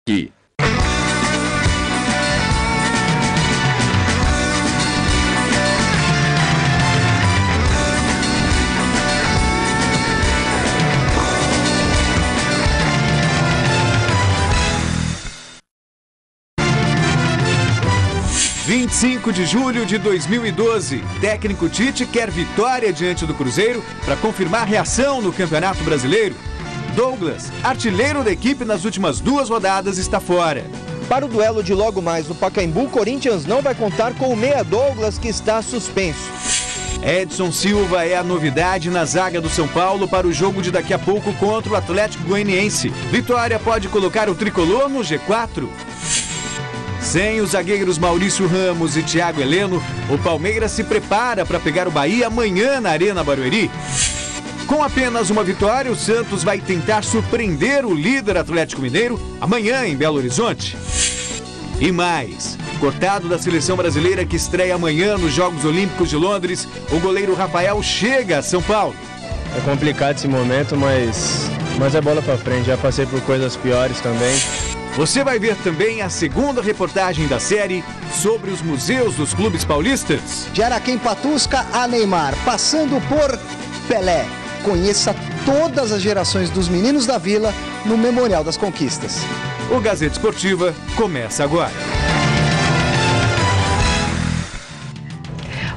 aqui. – 25 de julho de 2012, técnico Tite quer vitória diante do Cruzeiro para confirmar reação no Campeonato Brasileiro. Douglas, artilheiro da equipe nas últimas 2 rodadas, está fora. Para o duelo de logo mais no Pacaembu, Corinthians não vai contar com o meia Douglas, que está suspenso. Edson Silva é a novidade na zaga do São Paulo para o jogo de daqui a pouco contra o Atlético Goianiense. Vitória pode colocar o tricolor no G4. Sem os zagueiros Maurício Ramos e Thiago Heleno, o Palmeiras se prepara para pegar o Bahia amanhã na Arena Barueri. Com apenas uma vitória, o Santos vai tentar surpreender o líder Atlético Mineiro amanhã em Belo Horizonte. E mais, cortado da seleção brasileira que estreia amanhã nos Jogos Olímpicos de Londres, o goleiro Rafael chega a São Paulo. É complicado esse momento, mas é bola pra frente, já passei por coisas piores também. Você vai ver também a segunda reportagem da série sobre os museus dos clubes paulistas. De Araquém Patusca a Neymar, passando por Pelé. Conheça todas as gerações dos meninos da Vila no Memorial das Conquistas. O Gazeta Esportiva começa agora.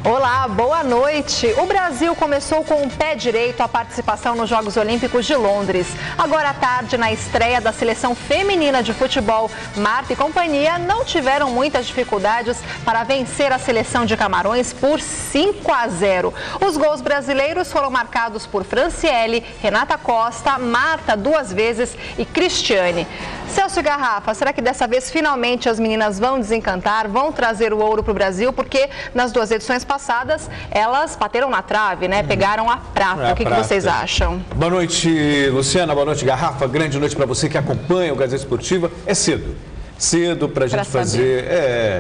Olá, boa noite. O Brasil começou com o pé direito a participação nos Jogos Olímpicos de Londres. Agora à tarde, na estreia da seleção feminina de futebol, Marta e companhia não tiveram muitas dificuldades para vencer a seleção de Camarões por 5-0. Os gols brasileiros foram marcados por Franciele, Renata Costa, Marta 2 vezes e Cristiane. Celso Garrafa, será que dessa vez finalmente as meninas vão desencantar, vão trazer o ouro para o Brasil? Porque nas 2 edições passadas elas bateram na trave, né? Pegaram a prata. O que vocês acham? Boa noite, Luciana. Boa noite, Garrafa. Grande noite para você que acompanha o Gazeta Esportiva. É cedo para a gente fazer.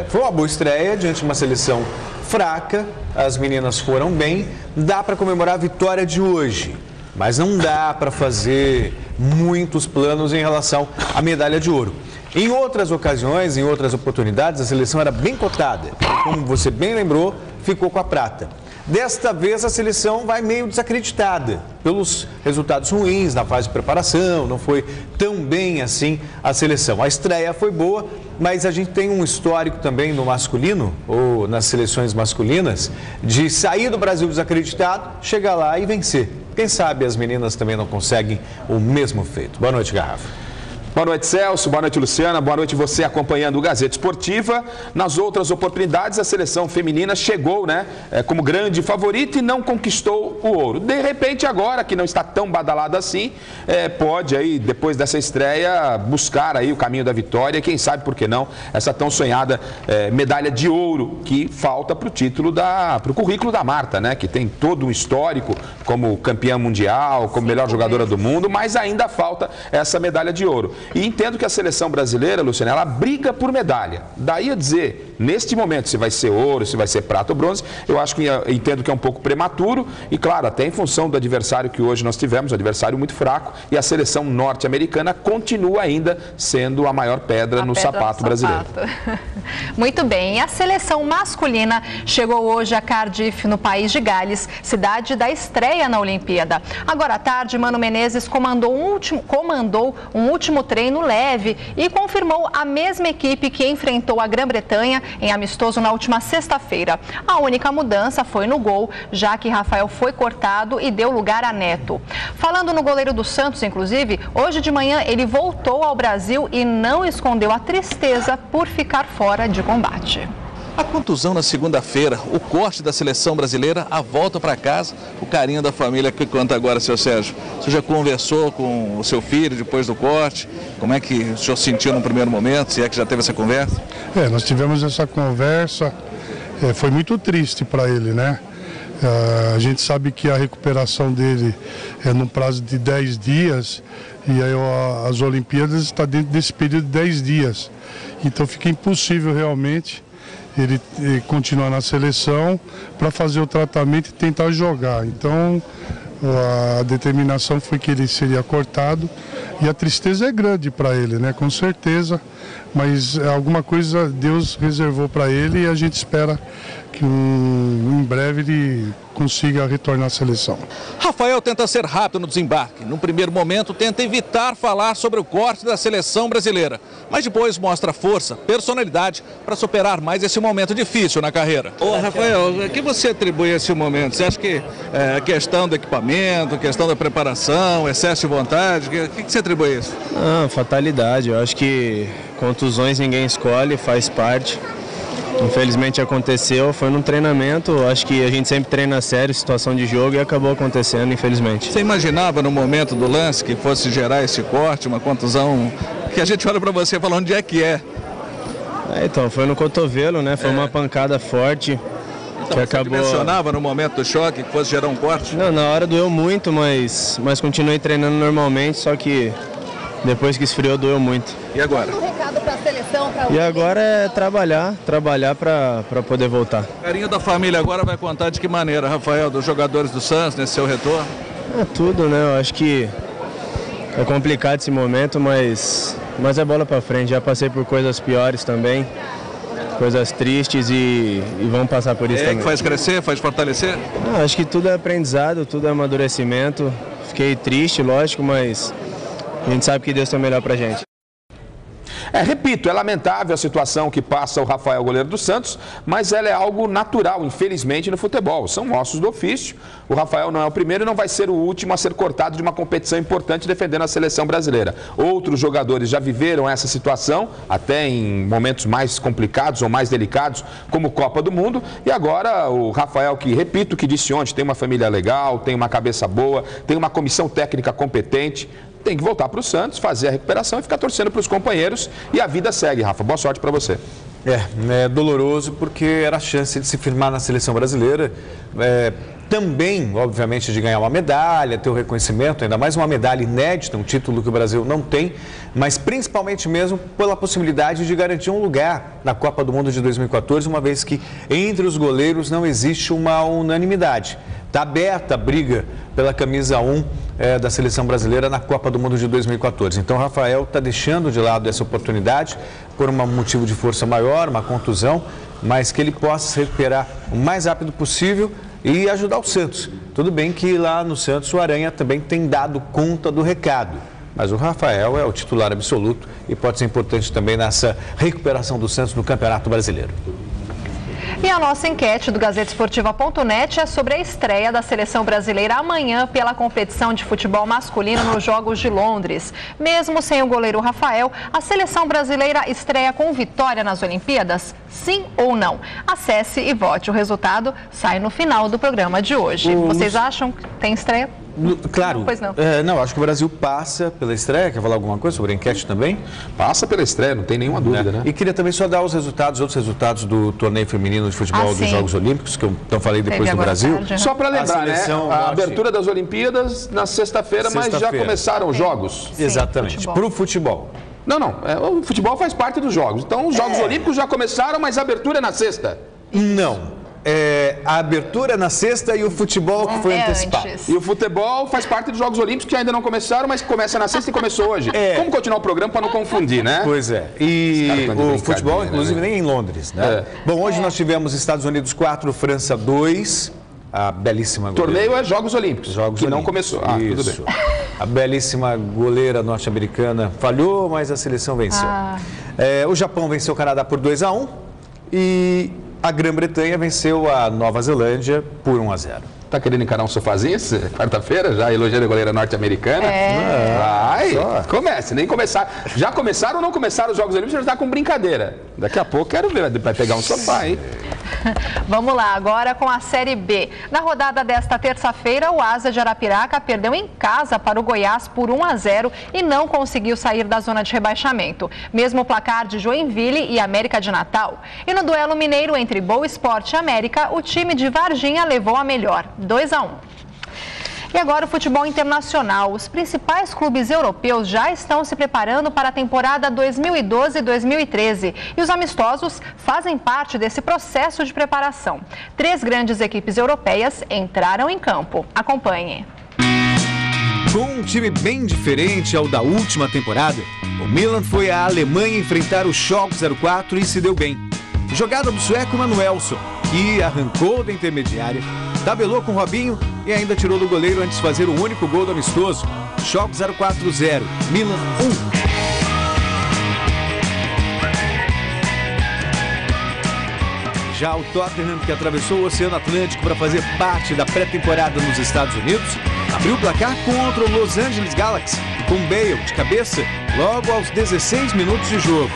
Foi uma boa estreia diante de uma seleção fraca. As meninas foram bem. Dá para comemorar a vitória de hoje. Mas não dá para fazer muitos planos em relação à medalha de ouro. Em outras ocasiões, em outras oportunidades, a seleção era bem cotada. Como você bem lembrou, ficou com a prata. Desta vez a seleção vai meio desacreditada pelos resultados ruins na fase de preparação, não foi tão bem assim a seleção. A estreia foi boa, mas a gente tem um histórico também no masculino, ou nas seleções masculinas, de sair do Brasil desacreditado, chegar lá e vencer. Quem sabe as meninas também não conseguem o mesmo feito. Boa noite, Garrafa. Boa noite, Celso. Boa noite, Luciana. Boa noite você acompanhando o Gazeta Esportiva. Nas outras oportunidades, a seleção feminina chegou, como grande favorita e não conquistou o ouro. De repente, agora, que não está tão badalada assim, pode aí, depois dessa estreia, buscar aí o caminho da vitória. Quem sabe, por que não, essa tão sonhada medalha de ouro que falta para o título para o currículo da Marta, que tem todo um histórico como campeã mundial, como melhor jogadora do mundo, mas ainda falta essa medalha de ouro. E entendo que a seleção brasileira, Luciana, ela briga por medalha. Daí a dizer, neste momento, se vai ser ouro, se vai ser prata ou bronze, entendo que é um pouco prematuro. E claro, até em função do adversário que hoje nós tivemos, um adversário muito fraco, e a seleção norte-americana continua ainda sendo a maior pedra no sapato brasileiro. Muito bem, a seleção masculina chegou hoje a Cardiff, no país de Gales, cidade da estreia na Olimpíada. Agora à tarde, Mano Menezes comandou um último treino leve e confirmou a mesma equipe que enfrentou a Grã-Bretanha em amistoso na última sexta-feira. A única mudança foi no gol, já que Rafael foi cortado e deu lugar a Neto. Falando no goleiro do Santos, inclusive, hoje de manhã ele voltou ao Brasil e não escondeu a tristeza por ficar fora de combate. A contusão na segunda-feira, o corte da seleção brasileira, a volta para casa, o carinho da família. Que conta agora, seu Sérgio? Você já conversou com o seu filho depois do corte? Como é que o senhor sentiu no primeiro momento, se é que já teve essa conversa? Nós tivemos essa conversa, foi muito triste para ele, A gente sabe que a recuperação dele é no prazo de 10 dias e aí as Olimpíadas estão dentro desse período de 10 dias. Então fica impossível realmente ele continuar na seleção para fazer o tratamento e tentar jogar. Então a determinação foi que ele seria cortado E a tristeza é grande para ele, né? Com certeza. Mas alguma coisa Deus reservou para ele e a gente espera que em breve ele consiga retornar à seleção. Rafael tenta ser rápido no desembarque. No primeiro momento, tenta evitar falar sobre o corte da seleção brasileira. Mas depois mostra força, personalidade para superar mais esse momento difícil na carreira. Ô, Rafael, a que você atribui esse momento? Você acha que é questão do equipamento, questão da preparação, excesso de vontade? O que você atribui a isso? Fatalidade. Eu acho que contusões ninguém escolhe, faz parte. Infelizmente aconteceu, foi num treinamento, acho que a gente sempre treina sério, situação de jogo, e acabou acontecendo, infelizmente. Você imaginava no momento do lance que fosse gerar esse corte, uma contusão, que a gente olha para você e fala onde é que é? Então, foi no cotovelo, né? Foi uma pancada forte. Então, que acabou... Você mencionava no momento do choque que fosse gerar um corte? Não, na hora doeu muito, mas continuei treinando normalmente, só que depois que esfriou doeu muito. E agora? Um recado para a seleção, E agora é trabalhar para poder voltar. O carinho da família agora vai contar de que maneira, Rafael, dos jogadores do Santos nesse seu retorno? É tudo, né? Eu acho que é complicado esse momento, mas é bola para frente. Já passei por coisas piores também, coisas tristes e vamos passar por isso também. Que faz crescer, faz fortalecer? Acho que tudo é aprendizado, tudo é amadurecimento. Fiquei triste, lógico, mas a gente sabe que Deus tem o melhor pra gente. Repito, é lamentável a situação que passa o Rafael, goleiro do Santos, mas ela é algo natural, infelizmente, no futebol. São ossos do ofício. O Rafael não é o primeiro e não vai ser o último a ser cortado de uma competição importante defendendo a seleção brasileira. Outros jogadores já viveram essa situação, até em momentos mais complicados ou mais delicados, como Copa do Mundo. E agora o Rafael, que, repito, que disse ontem, tem uma família legal, tem uma cabeça boa, tem uma comissão técnica competente, tem que voltar para o Santos, fazer a recuperação e ficar torcendo para os companheiros. E a vida segue, Rafa. Boa sorte para você. É doloroso porque era a chance de se firmar na seleção brasileira. Também, obviamente, de ganhar uma medalha, ter o reconhecimento, ainda mais uma medalha inédita, um título que o Brasil não tem, mas principalmente mesmo pela possibilidade de garantir um lugar na Copa do Mundo de 2014, uma vez que entre os goleiros não existe uma unanimidade. Está aberta a briga pela camisa 1 da seleção brasileira na Copa do Mundo de 2014. Então, o Rafael está deixando de lado essa oportunidade por um motivo de força maior, uma contusão, mas que ele possa se recuperar o mais rápido possível e ajudar o Santos. Tudo bem que lá no Santos o Aranha também tem dado conta do recado, mas o Rafael é o titular absoluto e pode ser importante também nessa recuperação do Santos no Campeonato Brasileiro. E a nossa enquete do GazeteEsportiva.net é sobre a estreia da seleção brasileira amanhã pela competição de futebol masculino nos Jogos de Londres. Mesmo sem o goleiro Rafael, a seleção brasileira estreia com vitória nas Olimpíadas? Sim ou não? Acesse e vote. O resultado sai no final do programa de hoje. Vocês acham que tem estreia? Claro. Pois não. Não, acho que o Brasil passa pela estreia. Quer falar alguma coisa sobre a enquete também? Passa pela estreia, não tem nenhuma dúvida, né? E queria também só dar os outros resultados do torneio feminino de futebol dos Jogos Olímpicos, que eu então falei depois do Brasil. Tarde, só para lembrar, a abertura das Olimpíadas na sexta-feira, mas já começaram os jogos. Sim, exatamente, para o futebol. Não, o futebol faz parte dos jogos. Então, os Jogos Olímpicos já começaram, mas a abertura é na sexta? Não. A abertura é na sexta e o futebol que foi antecipado. Antes. E o futebol faz parte dos Jogos Olímpicos que ainda não começaram, mas começa na sexta e começou hoje. Vamos continuar o programa para não confundir, né? Pois é. E o futebol, inclusive, nem em Londres, né? Bom, hoje nós tivemos Estados Unidos 4, França 2. A belíssima goleira. Torneio é Jogos Olímpicos, que não começou. Isso. Tudo bem. A belíssima goleira norte-americana falhou, mas a seleção venceu. O Japão venceu o Canadá por 2-1 e a Grã-Bretanha venceu a Nova Zelândia por 1-0. Tá querendo encarar um sofazinho quarta-feira, já elogiando a goleira norte-americana? Comece, nem começar. Já começaram ou não começaram os Jogos Olímpicos, já está com brincadeira. Daqui a pouco quero ver, vai pegar um sofá, hein? Vamos lá, agora com a Série B. Na rodada desta terça-feira, o Asa de Arapiraca perdeu em casa para o Goiás por 1-0 e não conseguiu sair da zona de rebaixamento. Mesmo o placar de Joinville e América de Natal. E no duelo mineiro entre Boa Esporte e América, o time de Varginha levou a melhor, 2-1. E agora o futebol internacional. Os principais clubes europeus já estão se preparando para a temporada 2012-2013 e os amistosos fazem parte desse processo de preparação. 3 grandes equipes europeias entraram em campo. Acompanhe. Com um time bem diferente ao da última temporada, o Milan foi à Alemanha enfrentar o Schalke 04 e se deu bem. Jogada do sueco Manuelson, que arrancou da intermediária, tabelou com o Robinho e ainda tirou do goleiro antes de fazer o único gol do amistoso. Schalke 04 0, Milan 1. Já o Tottenham, que atravessou o Oceano Atlântico para fazer parte da pré-temporada nos Estados Unidos, abriu o placar contra o Los Angeles Galaxy, com Bale de cabeça logo aos 16 minutos de jogo.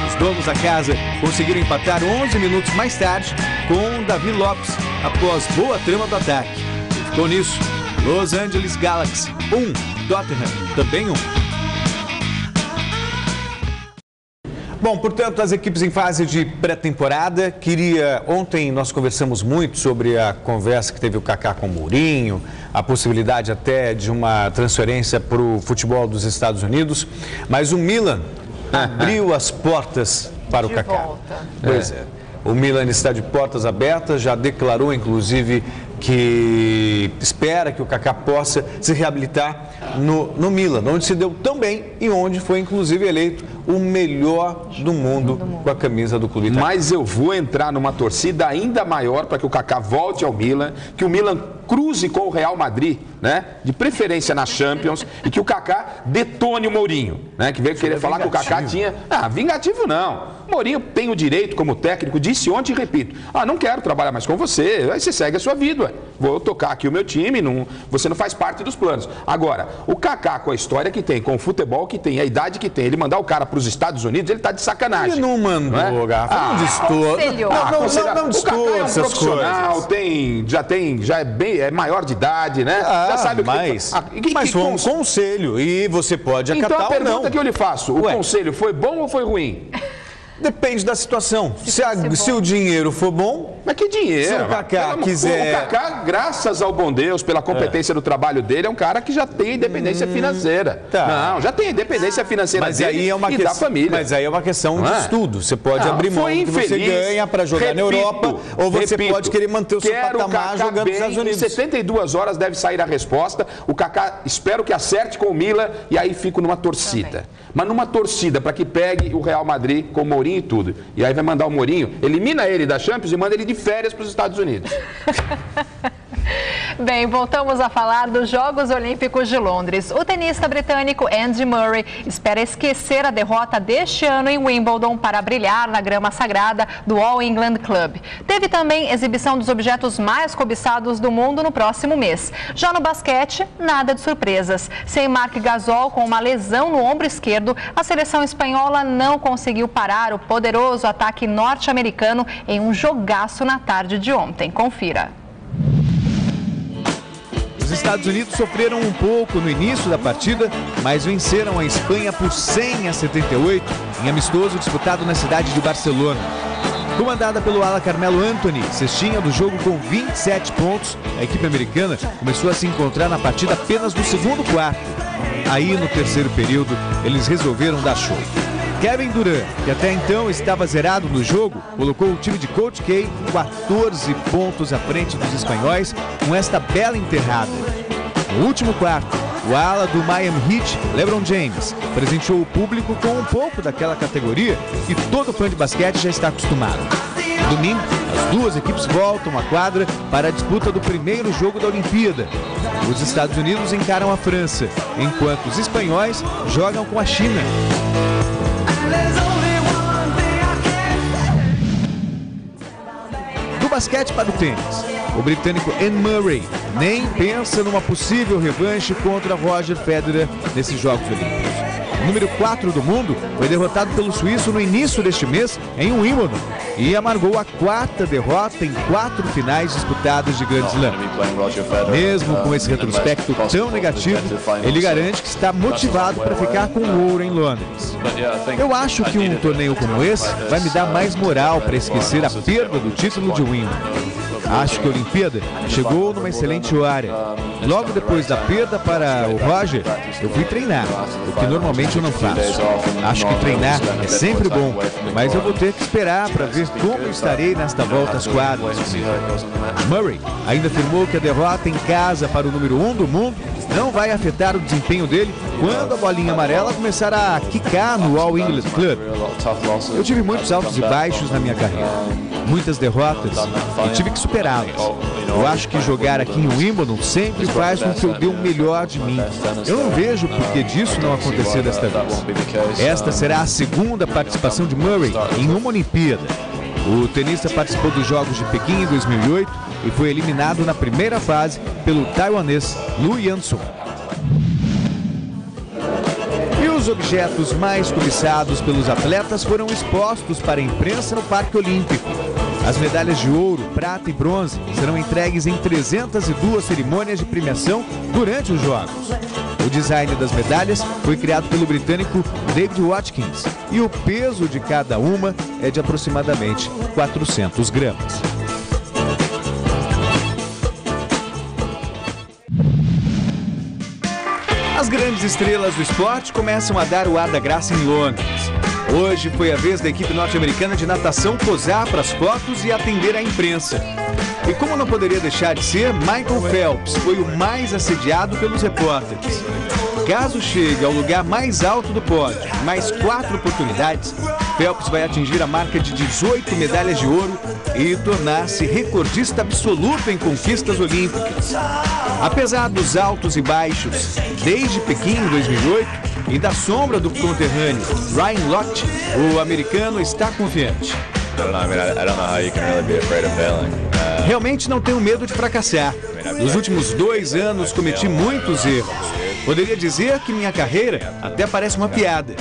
Os donos da casa conseguiram empatar 11 minutos mais tarde com Davi Lopes, após boa trama do ataque. E ficou nisso, Los Angeles Galaxy 1, Tottenham também 1. Bom, portanto, as equipes em fase de pré-temporada. Ontem nós conversamos muito sobre a conversa que teve o Kaká com o Mourinho, a possibilidade até de uma transferência para o futebol dos Estados Unidos, mas o Milan abriu as portas para o Kaká. Pois é. O Milan está de portas abertas, já declarou, inclusive, que espera que o Kaká possa se reabilitar no Milan, onde se deu tão bem e onde foi, inclusive, eleito o melhor do mundo com a camisa do clube italiano. Mas eu vou entrar numa torcida ainda maior para que o Kaká volte ao Milan, que o Milan cruze com o Real Madrid, né? De preferência na Champions, e que o Kaká detone o Mourinho, né? Que veio querer falar que o Kaká tinha... vingativo não. O Mourinho tem o direito, como técnico, disse ontem e repito, não quero trabalhar mais com você, aí você segue a sua vida, ué. Vou tocar aqui o meu time, você não faz parte dos planos. Agora, o Kaká, com a história que tem, com o futebol que tem, a idade que tem, ele mandar o cara para os Estados Unidos, ele tá de sacanagem. Ele não mandou, Garrafa, não distorce. Não distorce essas coisas. É maior de idade, né? Já sabe o que... Mas foi um conselho e você pode acatar ou não. Então a pergunta que eu lhe faço, o conselho foi bom ou foi ruim? Depende da situação. Se o dinheiro for bom... Mas que dinheiro? Se o Kaká quiser... O Kaká, graças ao bom Deus, pela competência do trabalho dele, é um cara que já tem independência financeira. Não, já tem independência financeira dele e da família. Mas aí é uma questão de estudo. Você pode abrir mão do que você ganha para jogar na Europa, ou você pode querer manter o seu patamar jogando nos Estados Unidos. Em 72 horas deve sair a resposta. O Kaká, espero que acerte com o Milan, e aí fico numa torcida. Mas numa torcida para que pegue o Real Madrid com o Mourinho e tudo. E aí vai mandar o Mourinho, elimina ele da Champions e manda ele de férias para os Estados Unidos. Bem, voltamos a falar dos Jogos Olímpicos de Londres. O tenista britânico Andy Murray espera esquecer a derrota deste ano em Wimbledon para brilhar na grama sagrada do All England Club. Teve também exibição dos objetos mais cobiçados do mundo no próximo mês. Já no basquete, nada de surpresas. Sem Marc Gasol com uma lesão no ombro esquerdo, a seleção espanhola não conseguiu parar o poderoso ataque norte-americano em um jogaço na tarde de ontem. Confira. Os Estados Unidos sofreram um pouco no início da partida, mas venceram a Espanha por 100-78 em amistoso disputado na cidade de Barcelona. Comandada pelo ala Carmelo Anthony, cestinha do jogo com 27 pontos, a equipe americana começou a se encontrar na partida apenas no segundo quarto. Aí, no terceiro período, eles resolveram dar show. Kevin Durant, que até então estava zerado no jogo, colocou o time de Coach K 14 pontos à frente dos espanhóis com esta bela enterrada. No último quarto, o ala do Miami Heat, LeBron James, presenteou o público com um pouco daquela categoria que todo fã de basquete já está acostumado. No domingo, as duas equipes voltam à quadra para a disputa do primeiro jogo da Olimpíada. Os Estados Unidos encaram a França, enquanto os espanhóis jogam com a China. Do basquete para o tênis, o britânico Andy Murray nem pensa numa possível revanche contra Roger Federer nesses Jogos Olímpicos. O número 4 do mundo foi derrotado pelo suíço no início deste mês em Wimbledon e amargou a quarta derrota em 4 finais disputadas de Grand Slam. Mesmo com esse retrospecto tão negativo, ele garante que está motivado para ficar com o ouro em Londres. Eu acho que um torneio como esse vai me dar mais moral para esquecer a perda do título de Wimbledon. Acho que a Olimpíada chegou numa excelente hora. Logo depois da perda para o Roger, eu fui treinar, o que normalmente eu não faço. Acho que treinar é sempre bom, mas eu vou ter que esperar para ver como estarei nesta volta às quadras. Murray ainda afirmou que a derrota em casa para o número 1 do mundo não vai afetar o desempenho dele quando a bolinha amarela começar a quicar no All England Club. Eu tive muitos altos e baixos na minha carreira, muitas derrotas e tive que superá-las. Eu acho que jogar aqui em Wimbledon sempre faz com que eu dê o melhor de mim. Eu não vejo por que disso não acontecer desta vez. Esta será a segunda participação de Murray em uma Olimpíada. O tenista participou dos Jogos de Pequim em 2008 e foi eliminado na primeira fase pelo taiwanês Lu Yansun. E os objetos mais cobiçados pelos atletas foram expostos para a imprensa no Parque Olímpico. As medalhas de ouro, prata e bronze serão entregues em 302 cerimônias de premiação durante os Jogos. O design das medalhas foi criado pelo britânico David Watkins e o peso de cada uma é de aproximadamente 400 gramas. As grandes estrelas do esporte começam a dar o ar da graça em Londres. Hoje foi a vez da equipe norte-americana de natação posar para as fotos e atender a imprensa. E como não poderia deixar de ser, Michael Phelps foi o mais assediado pelos repórteres. Caso chegue ao lugar mais alto do pódio, mais 4 oportunidades, Phelps vai atingir a marca de 18 medalhas de ouro e tornar-se recordista absoluto em conquistas olímpicas. Apesar dos altos e baixos, desde Pequim em 2008, e da sombra do conterrâneo Ryan Lochte, o americano está confiante. Realmente não tenho medo de fracassar. Nos últimos 2 anos cometi muitos erros. Poderia dizer que minha carreira até parece uma piada,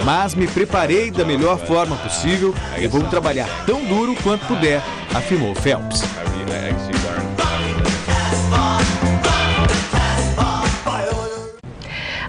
mas me preparei da melhor forma possível e vou trabalhar tão duro quanto puder, afirmou Phelps.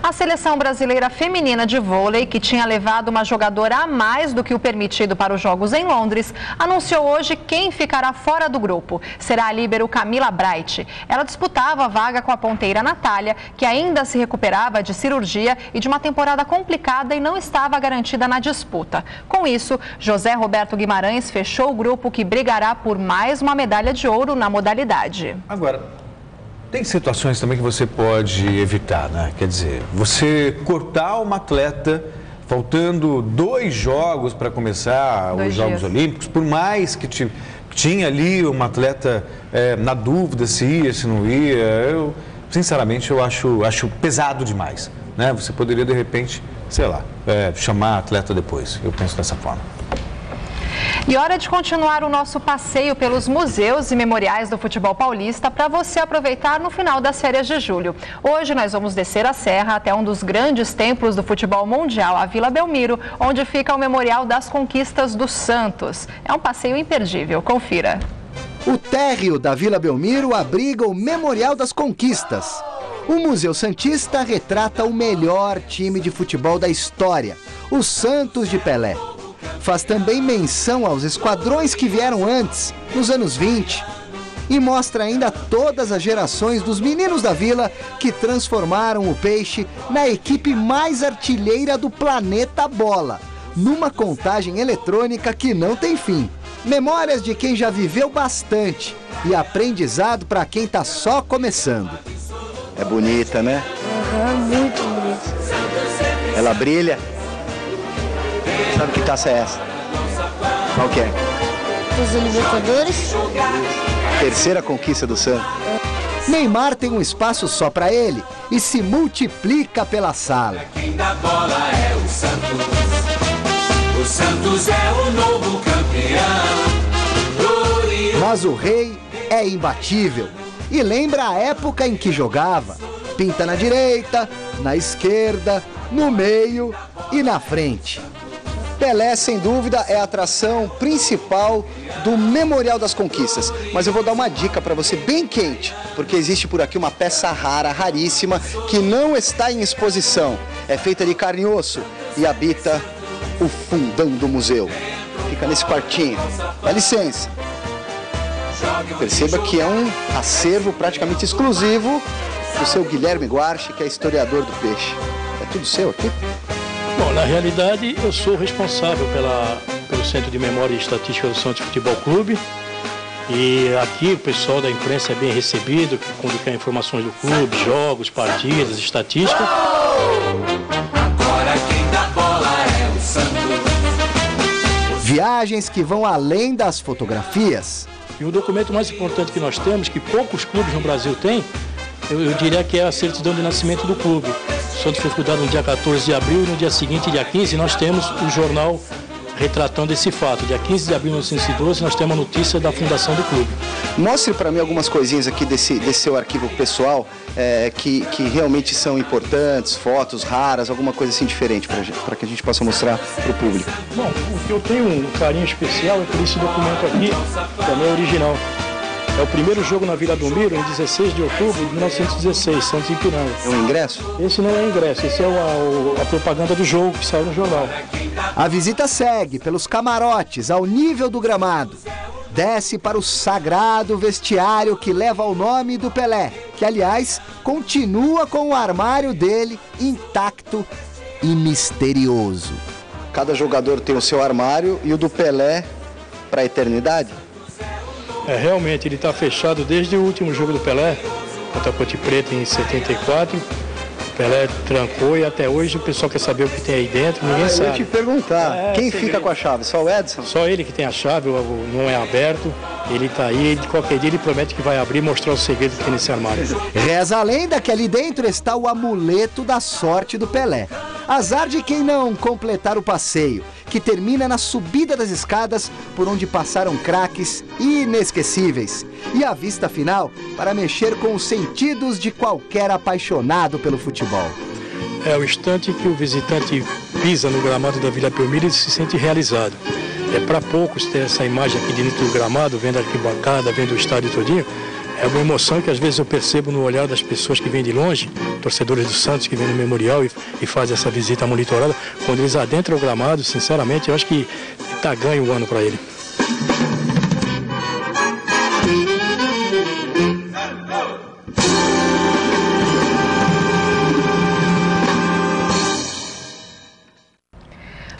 A seleção brasileira feminina de vôlei, que tinha levado uma jogadora a mais do que o permitido para os Jogos em Londres, anunciou hoje quem ficará fora do grupo. Será a líbero Camila Bright. Ela disputava a vaga com a ponteira Natália, que ainda se recuperava de cirurgia e de uma temporada complicada e não estava garantida na disputa. Com isso, José Roberto Guimarães fechou o grupo que brigará por mais uma medalha de ouro na modalidade. Agora, tem situações também que você pode evitar, né? Quer dizer, você cortar uma atleta faltando 2 jogos para começar os Jogos Olímpicos, por mais que tinha ali uma atleta na dúvida se ia, se não ia, sinceramente eu acho pesado demais, né? Você poderia de repente, sei lá, chamar a atleta depois, eu penso dessa forma. E hora de continuar o nosso passeio pelos museus e memoriais do futebol paulista para você aproveitar no final das férias de julho. Hoje nós vamos descer a serra até um dos grandes templos do futebol mundial, a Vila Belmiro, onde fica o Memorial das Conquistas do Santos. É um passeio imperdível, confira. O térreo da Vila Belmiro abriga o Memorial das Conquistas. O Museu Santista retrata o melhor time de futebol da história, o Santos de Pelé. Faz também menção aos esquadrões que vieram antes, nos anos 20. E mostra ainda todas as gerações dos meninos da Vila que transformaram o Peixe na equipe mais artilheira do planeta Bola, numa contagem eletrônica que não tem fim. Memórias de quem já viveu bastante e aprendizado para quem está só começando. É bonita, né? Muito bonita. Ela brilha. Sabe que taça é essa? Qual que é? Os Libertadores. Terceira conquista do Santos. Neymar tem um espaço só para ele e se multiplica pela sala. Quem dá bola é o Santos. O Santos é o novo campeão. Mas o rei é imbatível e lembra a época em que jogava. Pinta na direita, na esquerda, no meio e na frente. Pelé, sem dúvida, é a atração principal do Memorial das Conquistas. Mas eu vou dar uma dica para você bem quente, porque existe por aqui uma peça rara, raríssima, que não está em exposição. É feita de carne e osso e habita o fundão do museu. Fica nesse quartinho. Dá licença. Perceba que é um acervo praticamente exclusivo do seu Guilherme Guarchi, que é historiador do peixe. É tudo seu aqui? Bom, na realidade, eu sou responsável pelo Centro de Memória e Estatística do Santos Futebol Clube. E aqui o pessoal da imprensa é bem recebido, quando quer informações do clube, jogos, partidas, estatística. Agora quem dá bola é o Santos. Viagens que vão além das fotografias. E o documento mais importante que nós temos, que poucos clubes no Brasil têm, eu diria que é a certidão de nascimento do clube. O Santos foi fundado no dia 14 de abril e no dia seguinte, dia 15, nós temos o jornal retratando esse fato. Dia 15 de abril de 1912, nós temos a notícia da fundação do clube. Mostre para mim algumas coisinhas aqui desse seu arquivo pessoal que realmente são importantes, fotos raras, alguma coisa assim diferente para que a gente possa mostrar para o público. Bom, o que eu tenho um carinho especial é por esse documento aqui, também é original. É o primeiro jogo na Vila Belmiro, em 16 de outubro de 1916, Santos e Ipiranga. É um ingresso? Esse não é ingresso, esse é a propaganda do jogo que saiu no jornal. A visita segue pelos camarotes ao nível do gramado. Desce para o sagrado vestiário que leva o nome do Pelé, que, aliás, continua com o armário dele intacto e misterioso. Cada jogador tem o seu armário e o do Pelé para a eternidade? Realmente, ele está fechado desde o último jogo do Pelé, contra a Ponte Preta em 74. O Pelé trancou e até hoje o pessoal quer saber o que tem aí dentro, ninguém sabe. Eu ia te perguntar, quem fica com a chave? Só o Edson? Só ele que tem a chave, não é aberto. Ele está aí, de qualquer dia ele promete que vai abrir e mostrar o segredo que tem nesse armário. Reza a lenda que ali dentro está o amuleto da sorte do Pelé. Azar de quem não completar o passeio, que termina na subida das escadas por onde passaram craques inesquecíveis. E a vista final para mexer com os sentidos de qualquer apaixonado pelo futebol. É o instante que o visitante pisa no gramado da Vila Belmiro e se sente realizado. É para poucos ter essa imagem aqui dentro do gramado, vendo a arquibancada, vendo o estádio todinho. É uma emoção que às vezes eu percebo no olhar das pessoas que vêm de longe, torcedores do Santos que vêm no Memorial e fazem essa visita monitorada. Quando eles adentram o gramado, sinceramente, eu acho que está ganho o ano para ele.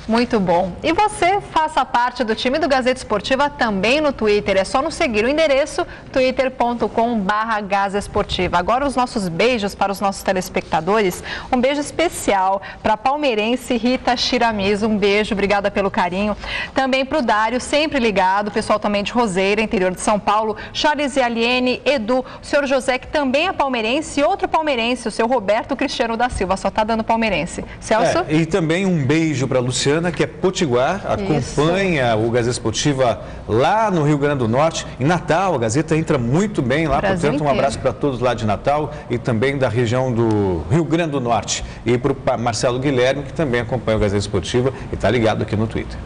Muito bom. E você faça parte do time do Gazeta Esportiva também no Twitter. É só nos seguir o endereço twitter.com/GazaEsportiva. Agora os nossos beijos para os nossos telespectadores. Um beijo especial para a palmeirense Rita Chiramiz. Um beijo, obrigada pelo carinho. Também para o Dário, sempre ligado. O pessoal também de Roseira, interior de São Paulo. Charles e Aliene, Edu, o senhor José, que também é palmeirense. E outro palmeirense, o seu Roberto Cristiano da Silva. Só está dando palmeirense. Celso? E também um beijo para a Luciana, que é potiguar, acompanha o Gazeta Esportiva lá no Rio Grande do Norte. Em Natal, a Gazeta entra muito bem lá, portanto, um abraço para todos lá de Natal e também da região do Rio Grande do Norte. E para o Marcelo Guilherme, que também acompanha o Gazeta Esportiva e está ligado aqui no Twitter.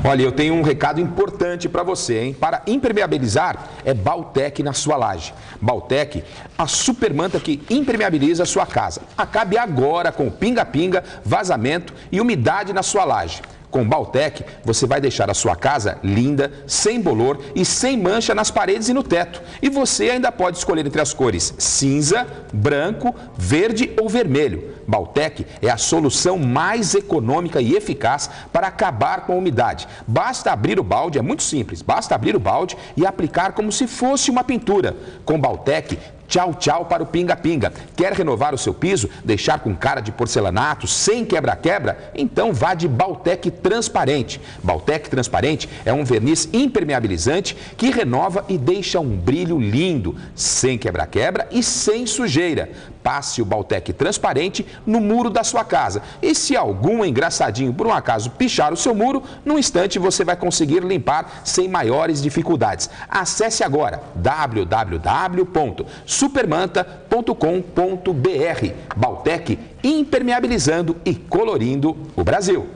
Olha, eu tenho um recado importante para você, hein? Para impermeabilizar, é Baltec na sua laje. Baltec, a supermanta que impermeabiliza a sua casa. Acabe agora com pinga-pinga, vazamento e umidade na sua laje. Com Baltec, você vai deixar a sua casa linda, sem bolor e sem mancha nas paredes e no teto. E você ainda pode escolher entre as cores cinza, branco, verde ou vermelho. Baltec é a solução mais econômica e eficaz para acabar com a umidade. Basta abrir o balde, é muito simples, basta abrir o balde e aplicar como se fosse uma pintura. Com Baltec, tchau, tchau para o pinga-pinga. Quer renovar o seu piso, deixar com cara de porcelanato, sem quebra-quebra? Então vá de Baltec Transparente. Baltec Transparente é um verniz impermeabilizante que renova e deixa um brilho lindo, sem quebra-quebra e sem sujeira. Passe o Baltec Transparente no muro da sua casa. E se algum engraçadinho por um acaso pichar o seu muro, num instante você vai conseguir limpar sem maiores dificuldades. Acesse agora www.supermanta.com.br. Baltec impermeabilizando e colorindo o Brasil.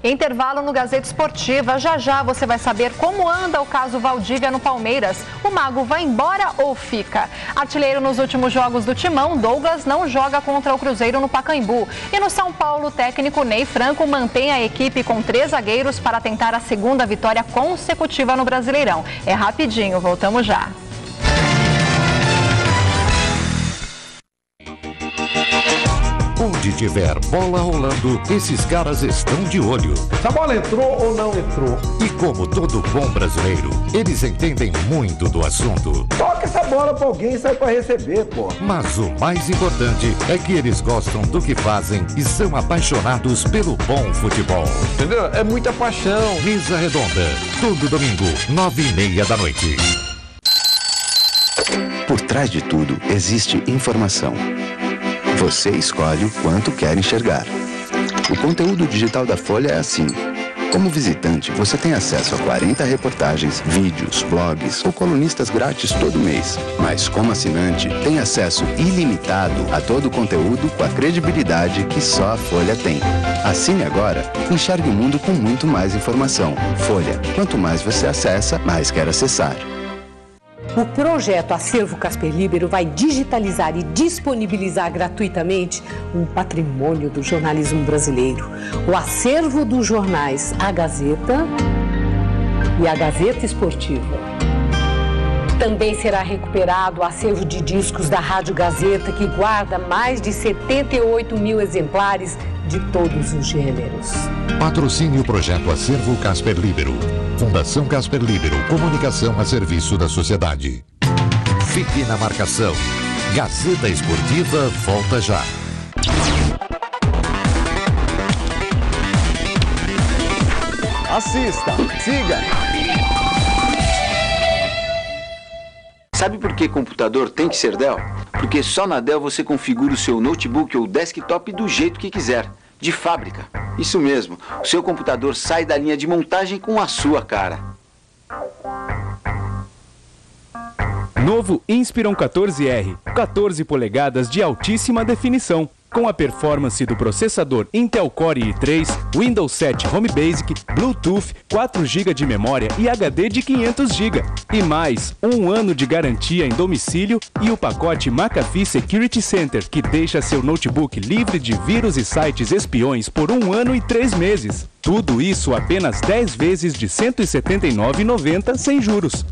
Intervalo no Gazeta Esportiva. Já já você vai saber como anda o caso Valdívia no Palmeiras. O Mago vai embora ou fica? Artilheiro nos últimos jogos do Timão, Douglas não joga contra o Cruzeiro no Pacaembu. E no São Paulo, o técnico Ney Franco mantém a equipe com 3 zagueiros para tentar a segunda vitória consecutiva no Brasileirão. É rapidinho, voltamos já. Onde tiver bola rolando, esses caras estão de olho. Se a bola entrou ou não entrou. E como todo bom brasileiro, eles entendem muito do assunto. Toca essa bola pra alguém e sai pra receber, pô. Mas o mais importante é que eles gostam do que fazem e são apaixonados pelo bom futebol. Entendeu? É muita paixão. Mesa Redonda, todo domingo, 9h30 da noite. Por trás de tudo existe informação. Você escolhe o quanto quer enxergar. O conteúdo digital da Folha é assim. Como visitante, você tem acesso a 40 reportagens, vídeos, blogs ou colunistas grátis todo mês. Mas como assinante, tem acesso ilimitado a todo o conteúdo com a credibilidade que só a Folha tem. Assine agora, enxergue o mundo com muito mais informação. Folha, quanto mais você acessa, mais quer acessar. O projeto Acervo Casper Libero vai digitalizar e disponibilizar gratuitamente um patrimônio do jornalismo brasileiro. O acervo dos jornais A Gazeta e a Gazeta Esportiva. Também será recuperado o acervo de discos da Rádio Gazeta, que guarda mais de 78 mil exemplares de todos os gêneros. Patrocine o projeto Acervo Casper Libero. Fundação Casper Libero, comunicação a serviço da sociedade. Fique na marcação. Gazeta Esportiva volta já. Assista, siga. Sabe por que computador tem que ser Dell? Porque só na Dell você configura o seu notebook ou desktop do jeito que quiser, de fábrica. Isso mesmo, o seu computador sai da linha de montagem com a sua cara. Novo Inspiron 14R, 14 polegadas de altíssima definição, com a performance do processador Intel Core i3, Windows 7 Home Basic, Bluetooth, 4 GB de memória e HD de 500 GB. E mais, 1 ano de garantia em domicílio e o pacote McAfee Security Center, que deixa seu notebook livre de vírus e sites espiões por 1 ano e 3 meses. Tudo isso apenas 10 vezes de R$ 179,90 sem juros.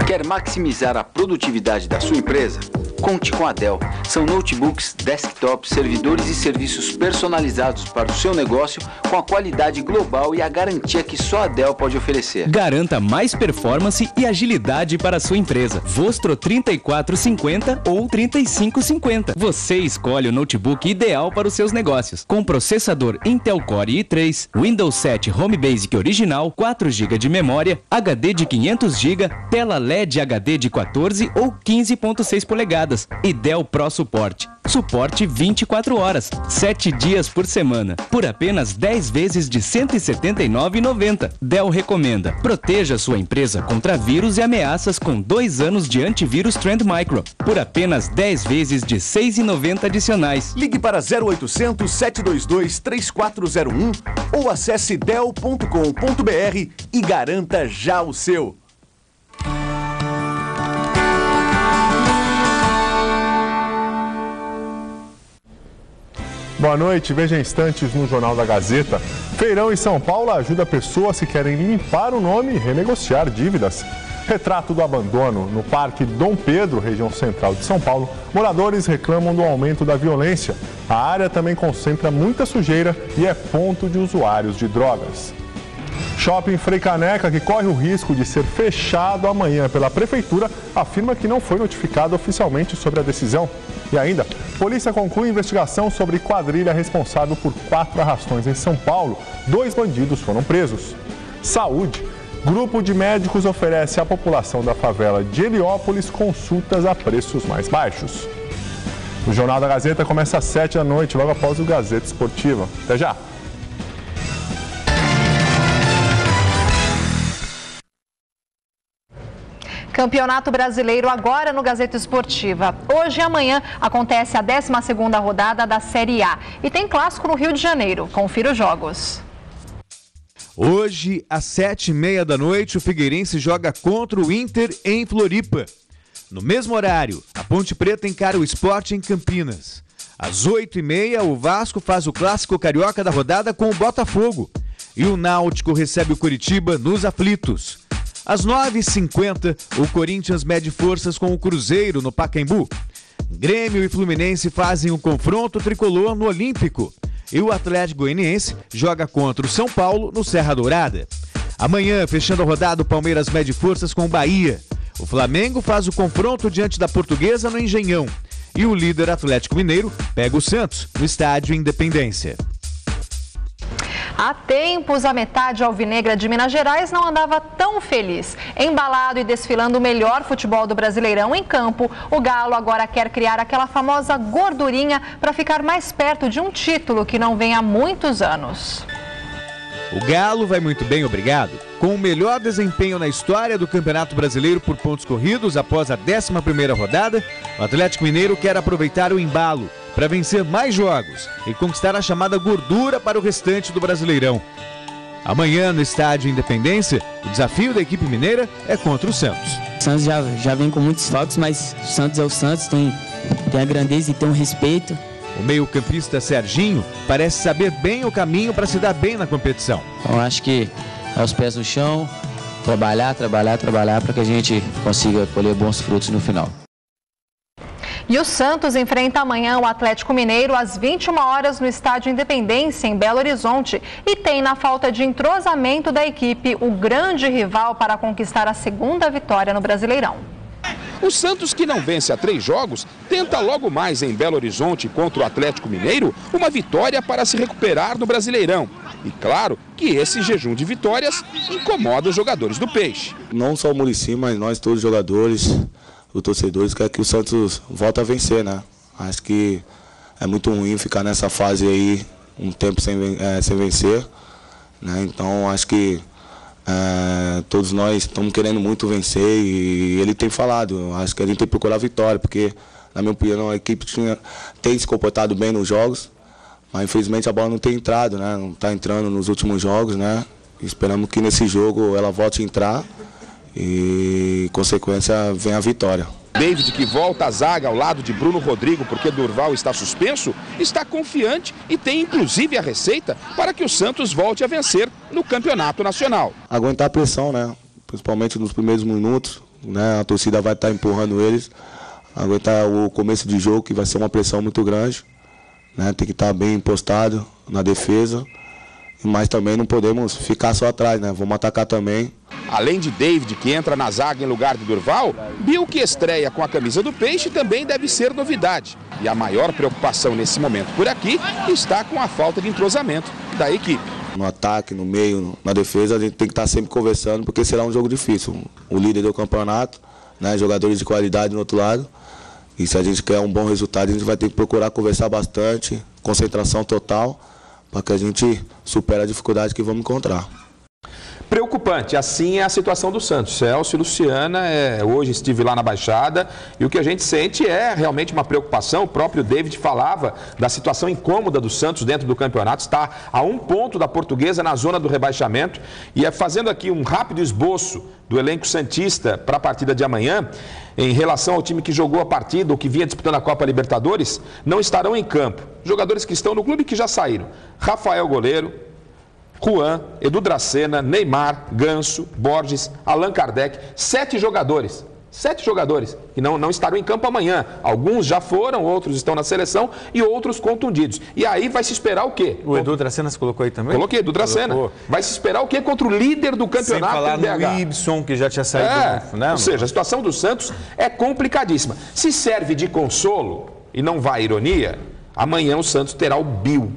Quer maximizar a produtividade da sua empresa? Conte com a Dell. São notebooks, desktops, servidores e serviços personalizados para o seu negócio com a qualidade global e a garantia que só a Dell pode oferecer. Garanta mais performance e agilidade para a sua empresa. Vostro 3450 ou 3550. Você escolhe o notebook ideal para os seus negócios. Com processador Intel Core i3, Windows 7 Home Basic original, 4 GB de memória, HD de 500 GB, tela LED HD de 14 ou 15.6 polegadas. E Dell Pro Support. Suporte 24 horas, 7 dias por semana, por apenas 10 vezes de R$ 179,90. Dell recomenda. Proteja sua empresa contra vírus e ameaças com 2 anos de antivírus Trend Micro, por apenas 10 vezes de R$ 6,90 adicionais. Ligue para 0800 722 3401 ou acesse dell.com.br e garanta já o seu. Boa noite, veja instantes no Jornal da Gazeta. Feirão em São Paulo ajuda pessoas que querem limpar o nome e renegociar dívidas. Retrato do abandono. No Parque Dom Pedro, região central de São Paulo, moradores reclamam do aumento da violência. A área também concentra muita sujeira e é ponto de usuários de drogas. Shopping Frei Caneca, que corre o risco de ser fechado amanhã pela Prefeitura, afirma que não foi notificado oficialmente sobre a decisão. E ainda, polícia conclui investigação sobre quadrilha responsável por 4 arrastões em São Paulo. 2 bandidos foram presos. Saúde. Grupo de médicos oferece à população da favela de Heliópolis consultas a preços mais baixos. O Jornal da Gazeta começa às 7 da noite, logo após o Gazeta Esportiva. Até já! Campeonato Brasileiro agora no Gazeta Esportiva. Hoje e amanhã acontece a 12ª rodada da Série A. E tem clássico no Rio de Janeiro. Confira os jogos. Hoje, às 7h30 da noite, o Figueirense joga contra o Inter em Floripa. No mesmo horário, a Ponte Preta encara o Sport em Campinas. Às 8h30, o Vasco faz o clássico carioca da rodada com o Botafogo. E o Náutico recebe o Coritiba nos aflitos. Às 9h50, o Corinthians mede forças com o Cruzeiro no Pacaembu. Grêmio e Fluminense fazem um confronto tricolor no Olímpico. E o Atlético Goianiense joga contra o São Paulo no Serra Dourada. Amanhã, fechando a rodada, o Palmeiras mede forças com o Bahia. O Flamengo faz o confronto diante da Portuguesa no Engenhão. E o líder Atlético Mineiro pega o Santos no Estádio Independência. Há tempos, a metade alvinegra de Minas Gerais não andava tão feliz. Embalado e desfilando o melhor futebol do Brasileirão em campo, o Galo agora quer criar aquela famosa gordurinha para ficar mais perto de um título que não vem há muitos anos. O Galo vai muito bem, obrigado. Com o melhor desempenho na história do Campeonato Brasileiro por pontos corridos após a 11ª rodada, o Atlético Mineiro quer aproveitar o embalo para vencer mais jogos e conquistar a chamada gordura para o restante do Brasileirão. Amanhã, no Estádio Independência, o desafio da equipe mineira é contra o Santos. O Santos já vem com muitos toques, mas o Santos é o Santos, tem a grandeza e tem o respeito. O meio-campista Serginho parece saber bem o caminho para se dar bem na competição. Então, acho que é os pés no chão, trabalhar para que a gente consiga colher bons frutos no final. E o Santos enfrenta amanhã o Atlético Mineiro às 21 horas no Estádio Independência, em Belo Horizonte. E tem na falta de entrosamento da equipe o grande rival para conquistar a 2ª vitória no Brasileirão. O Santos, que não vence há 3 jogos, tenta logo mais em Belo Horizonte contra o Atlético Mineiro uma vitória para se recuperar no Brasileirão. E claro que esse jejum de vitórias incomoda os jogadores do Peixe. Não só o Muricy, mas nós todos os jogadores, os torcedores, querem que o Santos volte a vencer, né? Acho que é muito ruim ficar nessa fase aí um tempo sem vencer, né? Então acho que todos nós estamos querendo muito vencer e ele tem falado, acho que a gente tem que procurar a vitória, porque na minha opinião a equipe tem se comportado bem nos jogos, mas infelizmente a bola não tem entrado, né? Não está entrando nos últimos jogos, né? Esperamos que nesse jogo ela volte a entrar e, consequência, venha a vitória. David, que volta à zaga ao lado de Bruno Rodrigo porque Durval está suspenso, está confiante e tem inclusive a receita para que o Santos volte a vencer no Campeonato Nacional. Aguentar a pressão, né? Principalmente nos primeiros minutos, né? A torcida vai estar empurrando eles. Aguentar o começo de jogo, que vai ser uma pressão muito grande, né? Tem que estar bem postado na defesa, mas também não podemos ficar só atrás, né? Vamos atacar também. Além de David, que entra na zaga em lugar de Durval, Bill, que estreia com a camisa do Peixe, também deve ser novidade. E a maior preocupação nesse momento por aqui está com a falta de entrosamento da equipe. No ataque, no meio, na defesa, a gente tem que estar sempre conversando, porque será um jogo difícil. O líder do campeonato, né, jogadores de qualidade no outro lado. E se a gente quer um bom resultado, a gente vai ter que procurar conversar bastante, concentração total, para que a gente supere a dificuldade que vamos encontrar. Preocupante, assim é a situação do Santos. Celso e Luciana, hoje estive lá na Baixada e o que a gente sente é realmente uma preocupação. O próprio David falava da situação incômoda do Santos dentro do campeonato, está a 1 ponto da Portuguesa na zona do rebaixamento. E fazendo aqui um rápido esboço do elenco santista para a partida de amanhã, em relação ao time que jogou a partida ou que vinha disputando a Copa Libertadores, não estarão em campo. Jogadores que estão no clube que já saíram. Rafael, goleiro. Juan, Edu Dracena, Neymar, Ganso, Borges, Allan Kardec, 7 jogadores. 7 jogadores que não estarão em campo amanhã. Alguns já foram, outros estão na seleção e outros contundidos. E aí vai se esperar o quê? O Edu Dracena você colocou aí também? Coloquei, Edu Dracena. Vai se esperar o quê contra o líder do campeonato? Sem falar no Ibson, que já tinha saído. Ou seja, a situação do Santos é complicadíssima. Se serve de consolo, e não vai ironia, amanhã o Santos terá o Bill.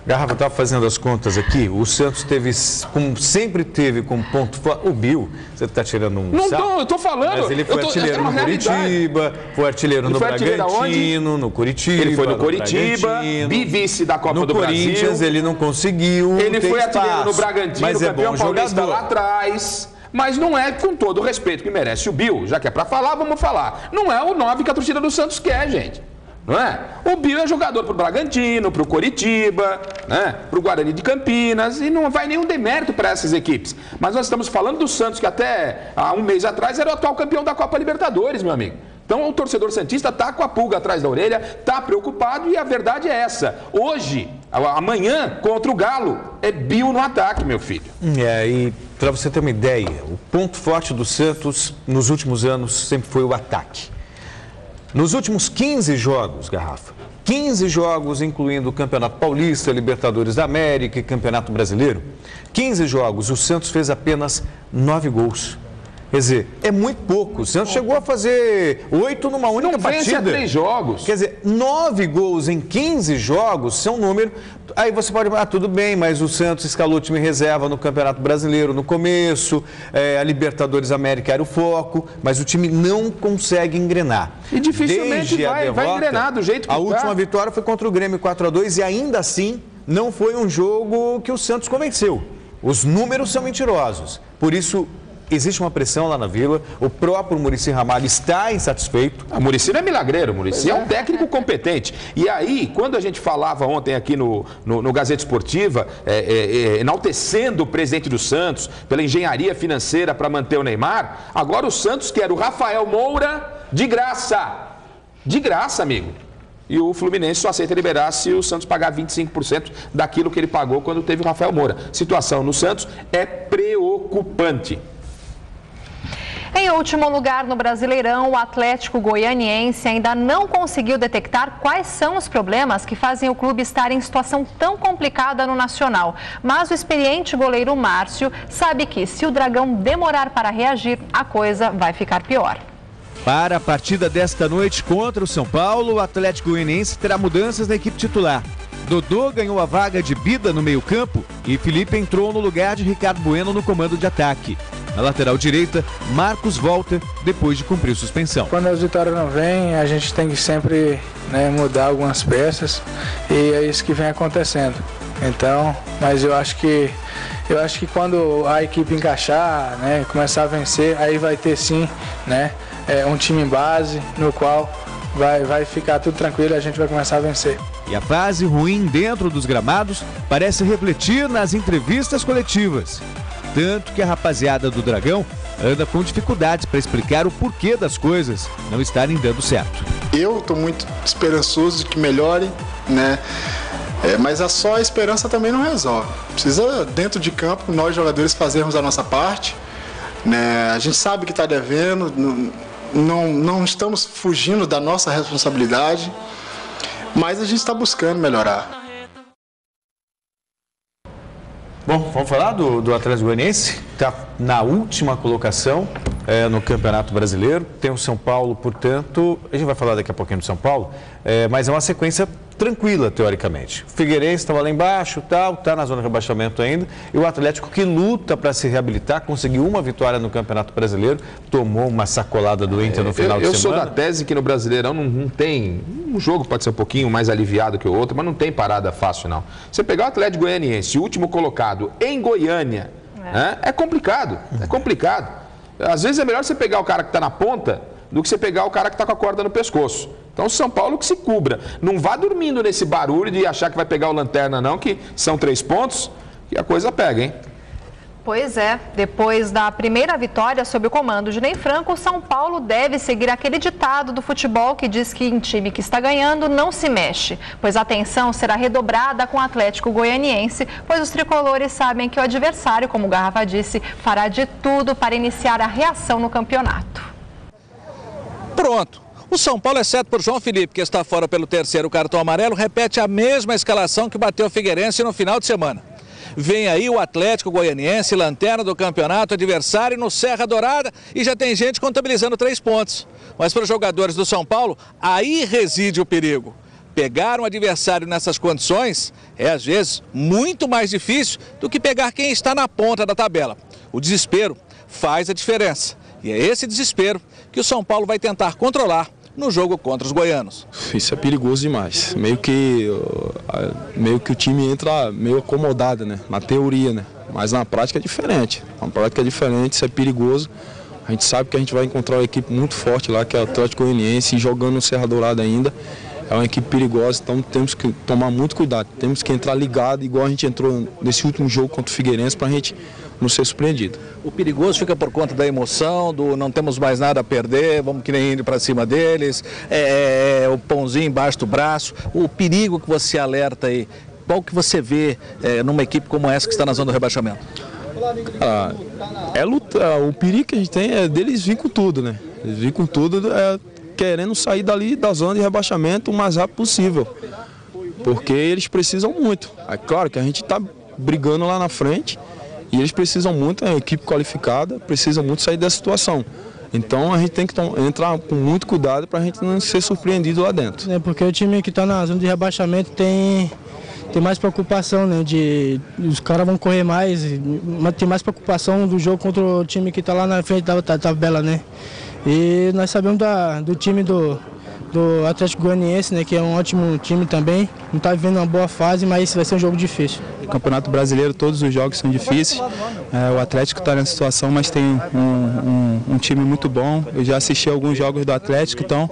Garrafa, estava fazendo as contas aqui, o Santos teve, como sempre teve como ponto forte, o Bill, você está tirando um Não, eu estou falando. Mas ele foi artilheiro no Curitiba, foi artilheiro no Bragantino, no Curitiba. Ele foi no Curitiba, vice da Copa do Brasil. No Corinthians ele não conseguiu. Ele foi artilheiro no Bragantino, mas campeão paulista lá atrás. Mas não é, com todo o respeito que merece o Bill, já que é para falar, vamos falar. Não é o 9 que a torcida do Santos quer, gente. Não é? O Bill é jogador pro Bragantino, pro Coritiba, né? Pro Guarani de Campinas, e não vai nenhum demérito para essas equipes. Mas nós estamos falando do Santos, que até há um mês atrás era o atual campeão da Copa Libertadores, meu amigo. Então o torcedor santista está com a pulga atrás da orelha, está preocupado, e a verdade é essa. Hoje, amanhã, contra o Galo, é Bill no ataque, meu filho. E para você ter uma ideia, o ponto forte do Santos nos últimos anos sempre foi o ataque. Nos últimos 15 jogos, Garrafa, 15 jogos, incluindo o Campeonato Paulista, Libertadores da América e Campeonato Brasileiro, 15 jogos, o Santos fez apenas 9 gols. Quer dizer, é muito pouco. O Santos chegou a fazer 8 numa única partida. Não vence a 3 jogos. Quer dizer, 9 gols em 15 jogos são número... Aí você pode falar, tudo bem, mas o Santos escalou o time reserva no Campeonato Brasileiro no começo, a Libertadores América era o foco, mas o time não consegue engrenar. E dificilmente vai engrenar do jeito que a última vitória foi contra o Grêmio 4-2 e ainda assim não foi um jogo que o Santos convenceu. Os números são mentirosos. Por isso... existe uma pressão lá na Vila, o próprio Muricy Ramalho está insatisfeito. O Muricy não é milagreiro, o Muricy é um técnico competente. E aí, quando a gente falava ontem aqui no Gazeta Esportiva, enaltecendo o presidente do Santos pela engenharia financeira para manter o Neymar, agora o Santos quer o Rafael Moura de graça. De graça, amigo. E o Fluminense só aceita liberar se o Santos pagar 25% daquilo que ele pagou quando teve o Rafael Moura. Situação no Santos é preocupante. Em último lugar no Brasileirão, o Atlético Goianiense ainda não conseguiu detectar quais são os problemas que fazem o clube estar em situação tão complicada no Nacional. Mas o experiente goleiro Márcio sabe que se o Dragão demorar para reagir, a coisa vai ficar pior. Para a partida desta noite contra o São Paulo, o Atlético Goianiense terá mudanças na equipe titular. Dodô ganhou a vaga de Bida no meio-campo e Felipe entrou no lugar de Ricardo Bueno no comando de ataque. Na lateral direita, Marcos volta depois de cumprir suspensão. Quando as vitórias não vêm, a gente tem que sempre mudar algumas peças e é isso que vem acontecendo. Então, mas eu acho que quando a equipe encaixar, começar a vencer, aí vai ter sim, um time base no qual vai ficar tudo tranquilo e a gente vai começar a vencer. E a fase ruim dentro dos gramados parece refletir nas entrevistas coletivas. Tanto que a rapaziada do Dragão anda com dificuldades para explicar o porquê das coisas não estarem dando certo. Eu estou muito esperançoso de que melhore, mas só a esperança também não resolve. Precisa, dentro de campo, nós jogadores fazermos a nossa parte. A gente sabe que está devendo, não estamos fugindo da nossa responsabilidade, mas a gente está buscando melhorar. Bom, vamos falar do Atlético Goianiense, está na última colocação no Campeonato Brasileiro. Tem o São Paulo, portanto, a gente vai falar daqui a pouquinho do São Paulo, mas é uma sequência tranquila, teoricamente. O Figueirense estava lá embaixo, está na zona de rebaixamento ainda, e o Atlético, que luta para se reabilitar, conseguiu uma vitória no Campeonato Brasileiro, tomou uma sacolada do Inter no final de semana. Eu sou da tese que no Brasileirão não tem... Um jogo pode ser um pouquinho mais aliviado que o outro, mas não tem parada fácil, não. Você pegar o Atlético Goianiense, o último colocado em Goiânia, é complicado, é complicado. Às vezes é melhor você pegar o cara que está na ponta do que você pegar o cara que está com a corda no pescoço. Então, São Paulo que se cubra. Não vá dormindo nesse barulho de achar que vai pegar o Lanterna, não, que são 3 pontos, que a coisa pega, hein? Pois é, depois da primeira vitória sob o comando de Ney Franco, o São Paulo deve seguir aquele ditado do futebol que diz que em time que está ganhando não se mexe, pois a atenção será redobrada com o Atlético Goianiense, pois os tricolores sabem que o adversário, como o Garrafa disse, fará de tudo para iniciar a reação no campeonato. Pronto. O São Paulo, exceto por João Felipe, que está fora pelo 3º cartão amarelo, repete a mesma escalação que bateu o Figueirense no final de semana. Vem aí o Atlético Goianiense, lanterna do campeonato, adversário no Serra Dourada, e já tem gente contabilizando 3 pontos. Mas para os jogadores do São Paulo, aí reside o perigo. Pegar um adversário nessas condições é, às vezes, muito mais difícil do que pegar quem está na ponta da tabela. O desespero faz a diferença. E é esse desespero que o São Paulo vai tentar controlar no jogo contra os goianos. Isso é perigoso demais. Meio que o time entra meio acomodado, na teoria, mas na prática é diferente. Na prática é diferente, isso é perigoso. A gente sabe que a gente vai encontrar uma equipe muito forte lá, que é o Atlético Goianiense, e jogando no Serra Dourada ainda. É uma equipe perigosa, então temos que tomar muito cuidado. Temos que entrar ligado, igual a gente entrou nesse último jogo contra o Figueirense, para a gente não ser surpreendido. O perigoso fica por conta da emoção, do não temos mais nada a perder, vamos que nem indo para cima deles, o pãozinho embaixo do braço. O perigo que você alerta aí, qual que você vê numa equipe como essa que está na zona do rebaixamento? É lutar. O perigo que a gente tem é deles vir com tudo, né? Eles vir com tudo, querendo sair dali da zona de rebaixamento o mais rápido possível. Porque eles precisam muito. É claro que a gente está brigando lá na frente e eles precisam muito, é uma equipe qualificada, precisam muito sair dessa situação. Então a gente tem que entrar com muito cuidado para a gente não ser surpreendido lá dentro. Porque o time que está na zona de rebaixamento tem mais preocupação, né? Os caras vão correr mais, mas tem mais preocupação do jogo contra o time que está lá na frente da tabela, né? E nós sabemos do time do Atlético Goianiense, né, que é um ótimo time também. Não está vivendo uma boa fase, mas vai ser um jogo difícil. No Campeonato Brasileiro todos os jogos são difíceis. O Atlético está nessa situação, mas tem um time muito bom. Eu já assisti alguns jogos do Atlético, então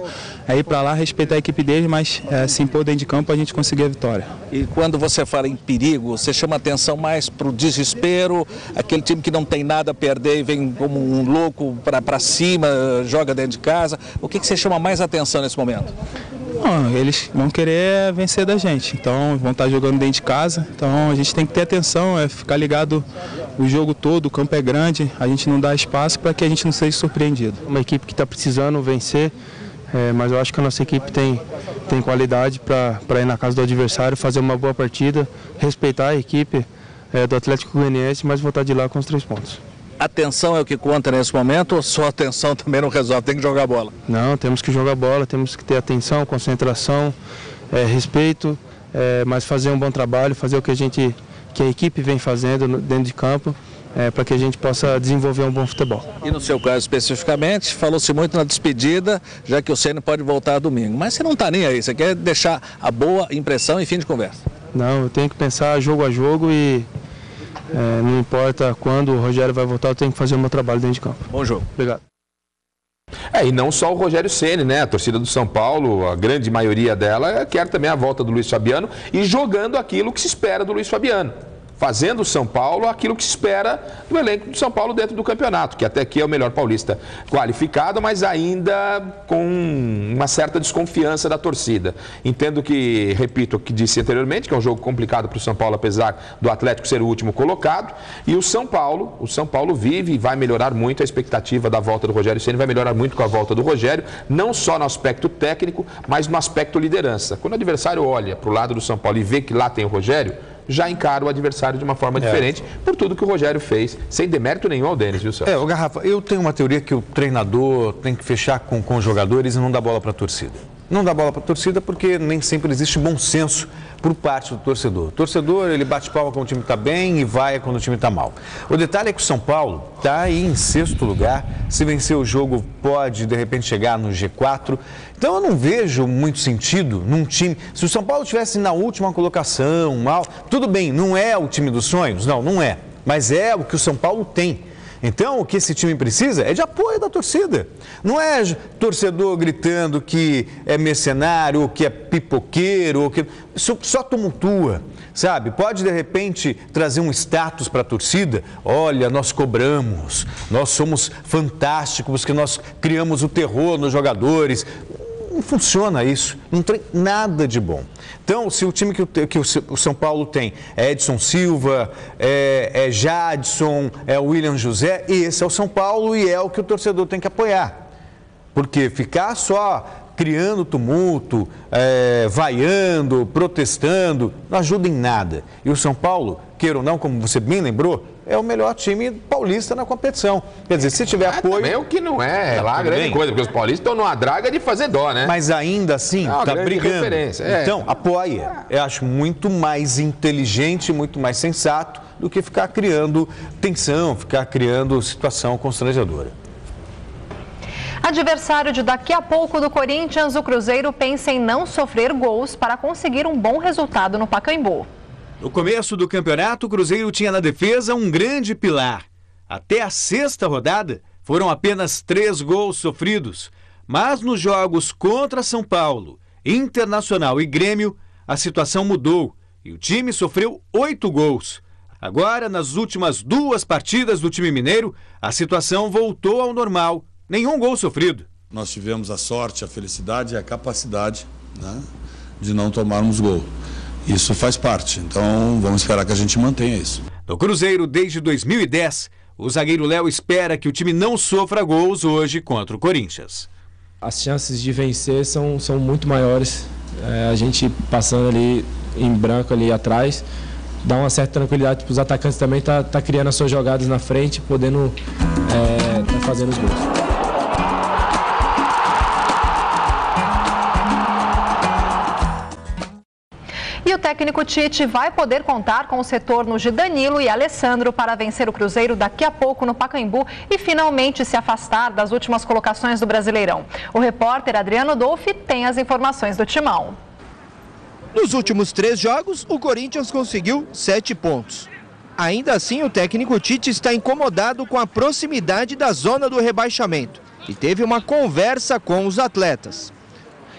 é ir para lá, respeitar a equipe dele, mas se impor dentro de campo a gente conseguir a vitória. E quando você fala em perigo, você chama atenção mais para o desespero, aquele time que não tem nada a perder e vem como um louco para cima, joga dentro de casa. O que você chama mais atenção nesse momento? Eles vão querer vencer da gente, então vão estar jogando dentro de casa, então a gente tem que ter atenção, ficar ligado o jogo todo, o campo é grande, a gente não dá espaço para que a gente não seja surpreendido. Uma equipe que está precisando vencer, mas eu acho que a nossa equipe tem qualidade para ir na casa do adversário, fazer uma boa partida, respeitar a equipe do Atlético Goianiense, mas voltar de lá com os 3 pontos. Atenção é o que conta nesse momento ou só atenção também não resolve? Tem que jogar bola? Não, temos que jogar bola, temos que ter atenção, concentração, respeito, mas fazer um bom trabalho, fazer o que a equipe vem fazendo dentro de campo, para que a gente possa desenvolver um bom futebol. E no seu caso especificamente, falou-se muito na despedida, já que o Ceni pode voltar domingo. Mas você não está nem aí, você quer deixar a boa impressão e fim de conversa? Não, eu tenho que pensar jogo a jogo e não importa quando o Rogério vai voltar, eu tenho que fazer o meu trabalho dentro de campo. Bom jogo. Obrigado. E não só o Rogério Ceni, né? A torcida do São Paulo, a grande maioria dela, quer também a volta do Luiz Fabiano e jogando aquilo que se espera do Luiz Fabiano. Fazendo o São Paulo aquilo que se espera do elenco do São Paulo dentro do campeonato, que até aqui é o melhor paulista qualificado, mas ainda com uma certa desconfiança da torcida. Entendo que, repito o que disse anteriormente, que é um jogo complicado para o São Paulo, apesar do Atlético ser o último colocado, e o São Paulo vive e vai melhorar muito, a expectativa da volta do Rogério Ceni vai melhorar muito com a volta do Rogério, não só no aspecto técnico, mas no aspecto liderança. Quando o adversário olha para o lado do São Paulo e vê que lá tem o Rogério, já encara o adversário de uma forma diferente, por tudo que o Rogério fez, sem demérito nenhum ao Denis, viu, Celso? Garrafa, eu tenho uma teoria que o treinador tem que fechar com os jogadores e não dar bola para a torcida. Não dá bola para a torcida porque nem sempre existe bom senso por parte do torcedor. O torcedor, ele bate palma quando o time está bem e vai quando o time está mal. O detalhe é que o São Paulo está aí em 6º lugar. Se vencer o jogo, pode, de repente, chegar no G4. Então, eu não vejo muito sentido num time... Se o São Paulo estivesse na última colocação, mal... Tudo bem, não é o time dos sonhos? Não é. Mas é o que o São Paulo tem. Então, o que esse time precisa é de apoio da torcida. Não é torcedor gritando que é mercenário, ou que é pipoqueiro, ou que... Isso só tumultua, sabe? Pode, de repente, trazer um status para a torcida. Olha, nós cobramos, nós somos fantásticos, porque nós criamos o terror nos jogadores. Não funciona isso, não tem nada de bom. Então, se o time que o São Paulo tem é Edson Silva, é Jadson, é o William José, esse é o São Paulo e é o que o torcedor tem que apoiar. Porque ficar só criando tumulto, vaiando, protestando, não ajuda em nada. E o São Paulo, queira ou não, como você bem lembrou, é o melhor time paulista na competição. Quer dizer, se tiver apoio... Também o que não é lá a grande coisa, porque os paulistas estão numa draga de fazer dó, né? Mas ainda assim, está brigando. Então, apoia. Eu acho muito mais inteligente, muito mais sensato do que ficar criando tensão, ficar criando situação constrangedora. Adversário de daqui a pouco do Corinthians, o Cruzeiro pensa em não sofrer gols para conseguir um bom resultado no Pacaembu. No começo do campeonato, o Cruzeiro tinha na defesa um grande pilar. Até a 6ª rodada, foram apenas 3 gols sofridos. Mas nos jogos contra São Paulo, Internacional e Grêmio, a situação mudou e o time sofreu 8 gols. Agora, nas últimas 2 partidas do time mineiro, a situação voltou ao normal. Nenhum gol sofrido. Nós tivemos a sorte, a felicidade e a capacidade, né, de não tomarmos gol. Isso faz parte, então vamos esperar que a gente mantenha isso. No Cruzeiro, desde 2010, o zagueiro Léo espera que o time não sofra gols hoje contra o Corinthians. As chances de vencer são muito maiores. A gente passando ali em branco ali atrás, dá uma certa tranquilidade para os atacantes também, tá criando as suas jogadas na frente, podendo tá fazendo os gols. E o técnico Tite vai poder contar com os retornos de Danilo e Alessandro para vencer o Cruzeiro daqui a pouco no Pacaembu e finalmente se afastar das últimas colocações do Brasileirão. O repórter Adriano Dolfi tem as informações do Timão. Nos últimos 3 jogos, o Corinthians conseguiu 7 pontos. Ainda assim, o técnico Tite está incomodado com a proximidade da zona do rebaixamento e teve uma conversa com os atletas.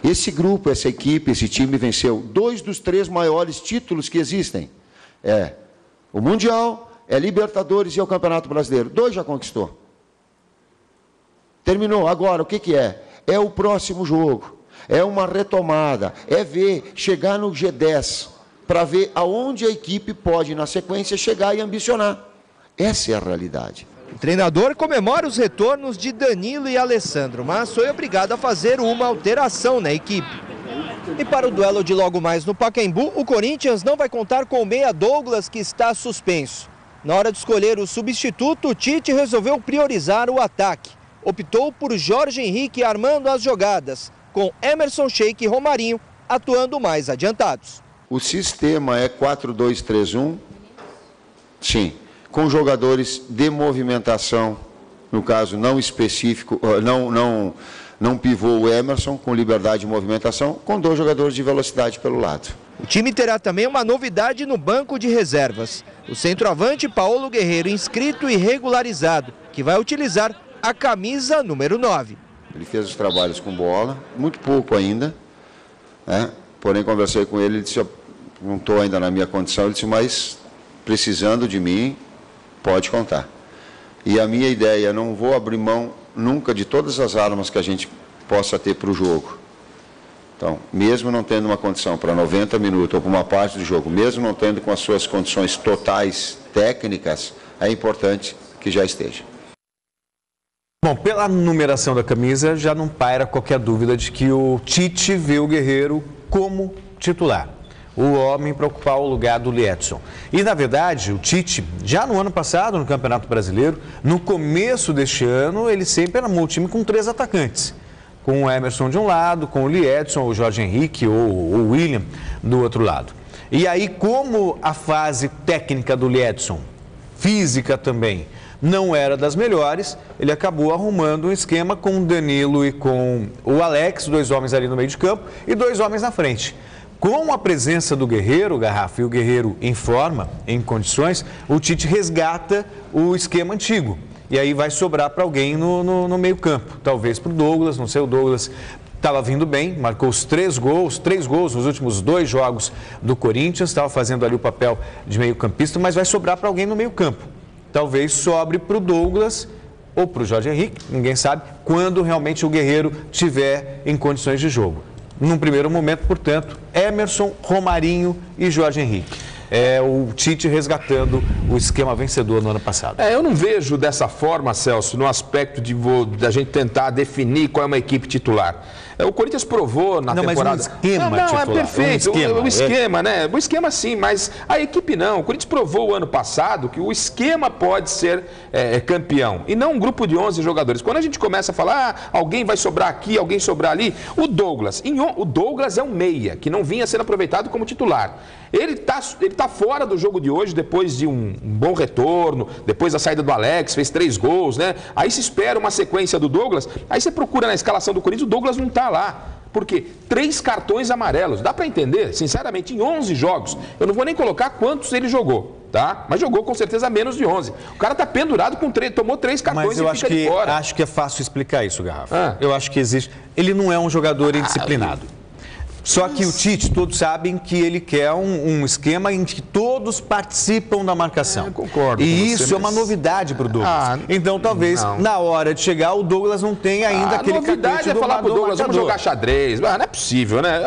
Esse grupo, essa equipe, esse time venceu 2 dos 3 maiores títulos que existem. É o Mundial, é Libertadores e é o Campeonato Brasileiro. 2 já conquistou. Terminou. Agora, o que é? É o próximo jogo. É uma retomada. É ver, chegar no G10, para ver aonde a equipe pode, na sequência, chegar e ambicionar. Essa é a realidade. O treinador comemora os retornos de Danilo e Alessandro, mas foi obrigado a fazer uma alteração na equipe. E para o duelo de logo mais no Pacaembu, o Corinthians não vai contar com o meia Douglas, que está suspenso. Na hora de escolher o substituto, o Tite resolveu priorizar o ataque. Optou por Jorge Henrique armando as jogadas, com Emerson Sheik e Romarinho atuando mais adiantados. O sistema é 4-2-3-1, sim, com jogadores de movimentação, no caso não específico, não pivô o Emerson, com liberdade de movimentação, com 2 jogadores de velocidade pelo lado. O time terá também uma novidade no banco de reservas. O centroavante Paulo Guerreiro, inscrito e regularizado, que vai utilizar a camisa número 9. Ele fez os trabalhos com bola, muito pouco ainda, né? Porém conversei com ele, ele disse, não estou ainda na minha condição, ele disse, mas precisando de mim, pode contar. E a minha ideia, não vou abrir mão nunca de todas as armas que a gente possa ter para o jogo. Então, mesmo não tendo uma condição para 90 minutos ou para uma parte do jogo, mesmo não tendo com as suas condições totais técnicas, é importante que já esteja. Bom, pela numeração da camisa, já não paira qualquer dúvida de que o Tite vê o Guerreiro como titular. O homem para ocupar o lugar do Liedson. E, na verdade, o Tite, já no ano passado, no Campeonato Brasileiro, no começo deste ano, ele sempre armou o time com 3 atacantes. Com o Emerson de um lado, com o Liedson, o Jorge Henrique ou o William do outro lado. E aí, como a fase técnica do Liedson, física também, não era das melhores, ele acabou arrumando um esquema com o Danilo e com o Alex, 2 homens ali no meio de campo e 2 homens na frente. Com a presença do Guerreiro, Garrafa, e o Guerreiro em forma, em condições, o Tite resgata o esquema antigo. E aí vai sobrar para alguém no meio campo. Talvez para o Douglas, não sei, o Douglas estava vindo bem, marcou os 3 gols nos últimos 2 jogos do Corinthians, estava fazendo ali o papel de meio campista, mas vai sobrar para alguém no meio campo. Talvez sobre para o Douglas ou para o Jorge Henrique, ninguém sabe, quando realmente o Guerreiro tiver em condições de jogo. Num primeiro momento, portanto, Emerson, Romarinho e Jorge Henrique. É o Tite resgatando o esquema vencedor no ano passado. Eu não vejo dessa forma, Celso, no aspecto da gente tentar definir qual é uma equipe titular. O Corinthians provou na temporada... Mas um esquema titular. É perfeito. O esquema, né? O esquema sim, mas a equipe não. O Corinthians provou o ano passado que o esquema pode ser campeão e não um grupo de 11 jogadores. Quando a gente começa a falar, alguém vai sobrar aqui, alguém sobrar ali, o Douglas é um meia, que não vinha sendo aproveitado como titular. Ele tá fora do jogo de hoje depois de um bom retorno, depois da saída do Alex, fez 3 gols, né? Aí se espera uma sequência do Douglas, aí você procura na escalação do Corinthians, o Douglas não tá lá. Por quê? 3 cartões amarelos. Dá para entender? Sinceramente, em 11 jogos, eu não vou nem colocar quantos ele jogou. Tá? Mas jogou com certeza menos de 11. O cara tá pendurado com 3, tomou 3 cartões e fica de fora. Acho que é fácil explicar isso, Garrafa. Eu acho que existe. Ele não é um jogador indisciplinado. Só que o Tite, todos sabem que ele quer um esquema em que todos participam da marcação. Concordo. E isso é uma novidade para o Douglas. Então, talvez, na hora de chegar, o Douglas não tenha ainda aquele novidade é falar para o Douglas, vamos jogar xadrez. Não é possível, né?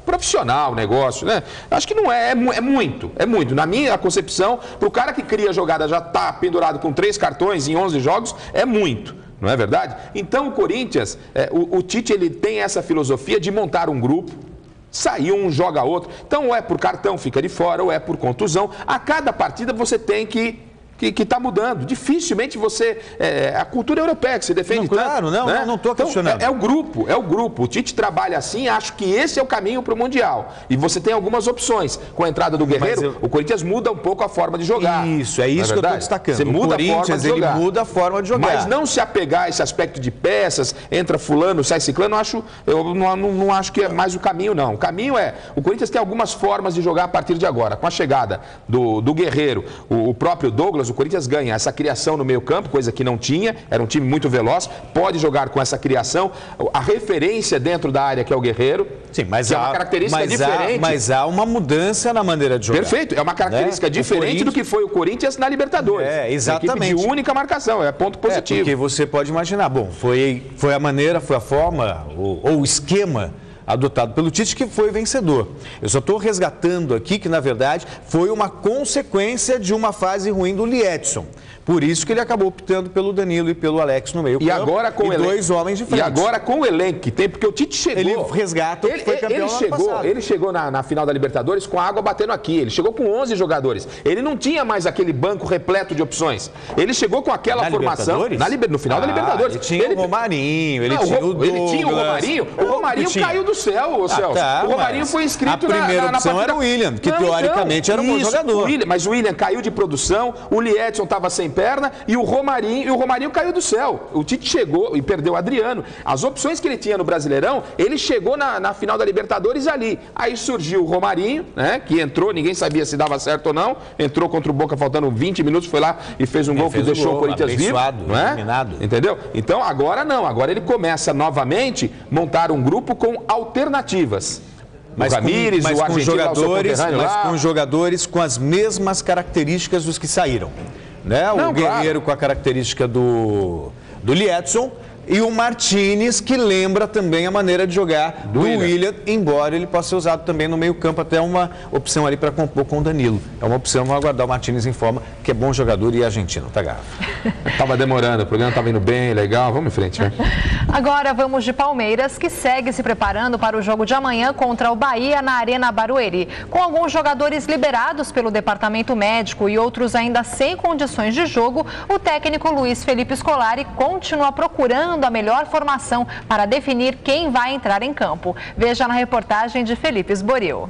Profissional o negócio, né? Acho que não é. É muito. Na minha concepção, para o cara que cria a jogada já tá pendurado com 3 cartões em 11 jogos, é muito. Não é verdade? Então o Corinthians, o Tite, ele tem essa filosofia de montar um grupo, sair um, joga outro. Então ou é por cartão, fica de fora, ou é por contusão. A cada partida você tem que está mudando. Dificilmente você... a cultura europeia que se defende tanto. Claro, não estou questionando. Então, é o grupo. O Tite trabalha assim, acho que esse é o caminho para o Mundial. E você tem algumas opções. Com a entrada do Guerreiro, o Corinthians muda um pouco a forma de jogar. Isso, é isso que eu estou destacando. Você muda a forma de jogar. Ele muda a forma de jogar. Mas não se apegar a esse aspecto de peças, entra fulano, sai ciclano, eu não acho que é mais o caminho, não. O caminho o Corinthians tem algumas formas de jogar a partir de agora. Com a chegada do Guerreiro, o próprio Douglas, o Corinthians ganha essa criação no meio campo, coisa que não tinha, era um time muito veloz, pode jogar com essa criação, a referência dentro da área que é o Guerreiro, sim, mas que é uma característica diferente. Mas há uma mudança na maneira de jogar. Perfeito, é uma característica diferente do que foi o Corinthians na Libertadores. Exatamente. Equipe de única marcação, é ponto positivo. Porque você pode imaginar, bom, foi a maneira, foi a forma, ou o esquema adotado pelo Tite que foi vencedor. Eu só estou resgatando aqui que, na verdade, foi uma consequência de uma fase ruim do Liedson. Por isso que ele acabou optando pelo Danilo e pelo Alex no meio campo. Agora com dois homens de frente. E agora com o elenco que tem, porque o Tite chegou... Ele resgata o que foi campeão ano passado. Ele chegou na final da Libertadores com a água batendo aqui. Ele chegou com 11 jogadores. Ele não tinha mais aquele banco repleto de opções. Ele chegou com aquela formação... No final da Libertadores. Ele tinha o Romarinho, ele tinha o Douglas. Ele tinha o Romarinho. O Romarinho caiu do céu, Celso. O Romarinho foi inscrito na primeira opção era o William, que teoricamente era um bom jogador. Mas o William caiu de produção, o Liedson estava sem perna e o Romarinho caiu do céu. O Tite chegou e perdeu o Adriano. As opções que ele tinha no Brasileirão, ele chegou na final da Libertadores ali. Aí surgiu o Romarinho, né, que entrou, ninguém sabia se dava certo ou não. Entrou contra o Boca faltando 20 minutos, foi lá e fez um gol que deixou o Corinthians vivo. Não é? Entendeu? Então agora não, agora ele começa novamente a montar um grupo com alternativas. Mas com jogadores com as mesmas características dos que saíram. Né? O Guerreiro com a característica do Liedson e o Martínez, que lembra também a maneira de jogar do William, embora ele possa ser usado também no meio campo, até uma opção ali para compor com o Danilo. É uma opção, vamos aguardar o Martínez em forma, que é bom jogador e é argentino, tá, Garrafa? Tava demorando, o programa tava indo bem, legal, vamos em frente, né? Agora vamos de Palmeiras, que segue se preparando para o jogo de amanhã contra o Bahia na Arena Barueri. Com alguns jogadores liberados pelo departamento médico e outros ainda sem condições de jogo, o técnico Luiz Felipe Scolari continua procurando a melhor formação para definir quem vai entrar em campo. Veja na reportagem de Felipe Esboril.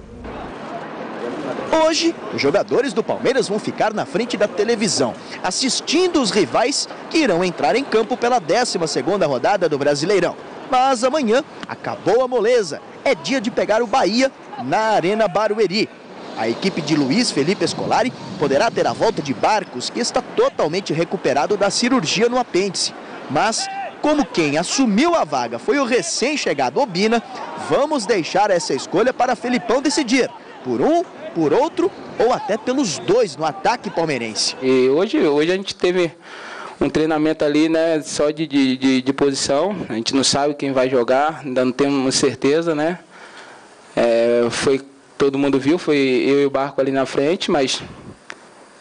Hoje, os jogadores do Palmeiras vão ficar na frente da televisão, assistindo os rivais que irão entrar em campo pela 12ª rodada do Brasileirão. Mas amanhã acabou a moleza. É dia de pegar o Bahia na Arena Barueri. A equipe de Luiz Felipe Scolari poderá ter a volta de Barcos, que está totalmente recuperado da cirurgia no apêndice. Mas, como quem assumiu a vaga foi o recém-chegado Obina, vamos deixar essa escolha para Felipão decidir. Por um, por outro ou até pelos dois no ataque palmeirense. E hoje a gente teve um treinamento ali, né, só de posição. A gente não sabe quem vai jogar, ainda não temos certeza, né? Todo mundo viu, foi eu e o Barco ali na frente, mas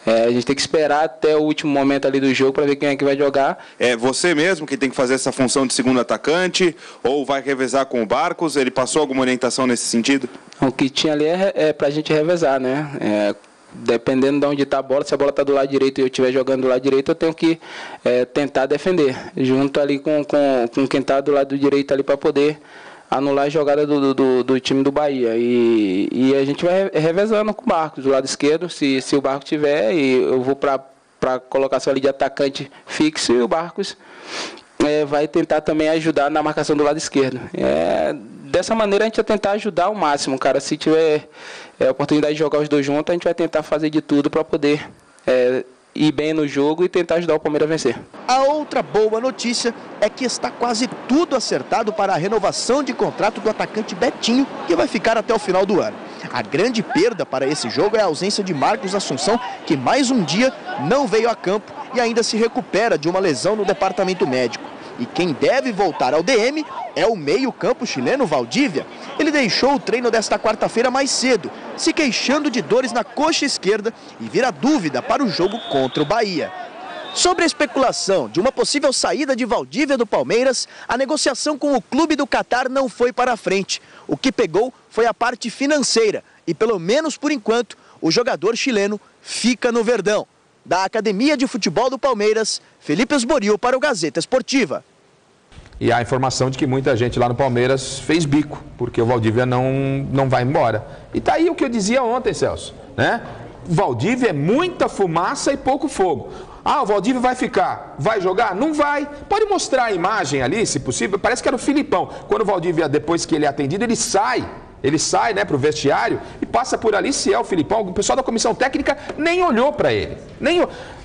a gente tem que esperar até o último momento ali do jogo para ver quem é que vai jogar. É você mesmo que tem que fazer essa função de segundo atacante ou vai revezar com o Barcos? Ele passou alguma orientação nesse sentido? O que tinha ali é para a gente revezar, né? Dependendo de onde está a bola, se a bola está do lado direito e eu estiver jogando do lado direito, eu tenho que tentar defender, junto ali com quem está do lado direito ali para poder anular a jogada do time do Bahia. E a gente vai revezando com o Barcos do lado esquerdo, se o Barcos tiver, e eu vou para colocação ali de atacante fixo, e o Barcos vai tentar também ajudar na marcação do lado esquerdo. dessa maneira a gente vai tentar ajudar ao máximo, cara. Se tiver a oportunidade de jogar os dois juntos, a gente vai tentar fazer de tudo para poder ir bem no jogo e tentar ajudar o Palmeiras a vencer. A outra boa notícia é que está quase tudo acertado para a renovação de contrato do atacante Betinho, que vai ficar até o final do ano. A grande perda para esse jogo é a ausência de Marcos Assunção, que mais um dia não veio a campo e ainda se recupera de uma lesão no departamento médico. E quem deve voltar ao DM é o meio-campo chileno Valdívia. Ele deixou o treino desta quarta-feira mais cedo, se queixando de dores na coxa esquerda e vira dúvida para o jogo contra o Bahia. Sobre a especulação de uma possível saída de Valdívia do Palmeiras, a negociação com o clube do Catar não foi para frente. O que pegou foi a parte financeira e, pelo menos por enquanto, o jogador chileno fica no Verdão. Da Academia de Futebol do Palmeiras, Felipe Esboril para o Gazeta Esportiva. E a informação de que muita gente lá no Palmeiras fez bico, porque o Valdívia não vai embora. E tá aí o que eu dizia ontem, Celso, né? O Valdívia é muita fumaça e pouco fogo. Ah, o Valdívia vai ficar, vai jogar? Não vai. Pode mostrar a imagem ali, se possível. Parece que era o Filipão. Quando o Valdívia, depois que ele é atendido, ele sai, né, para o vestiário e passa por ali, se é o Filipão. O pessoal da comissão técnica nem olhou para ele.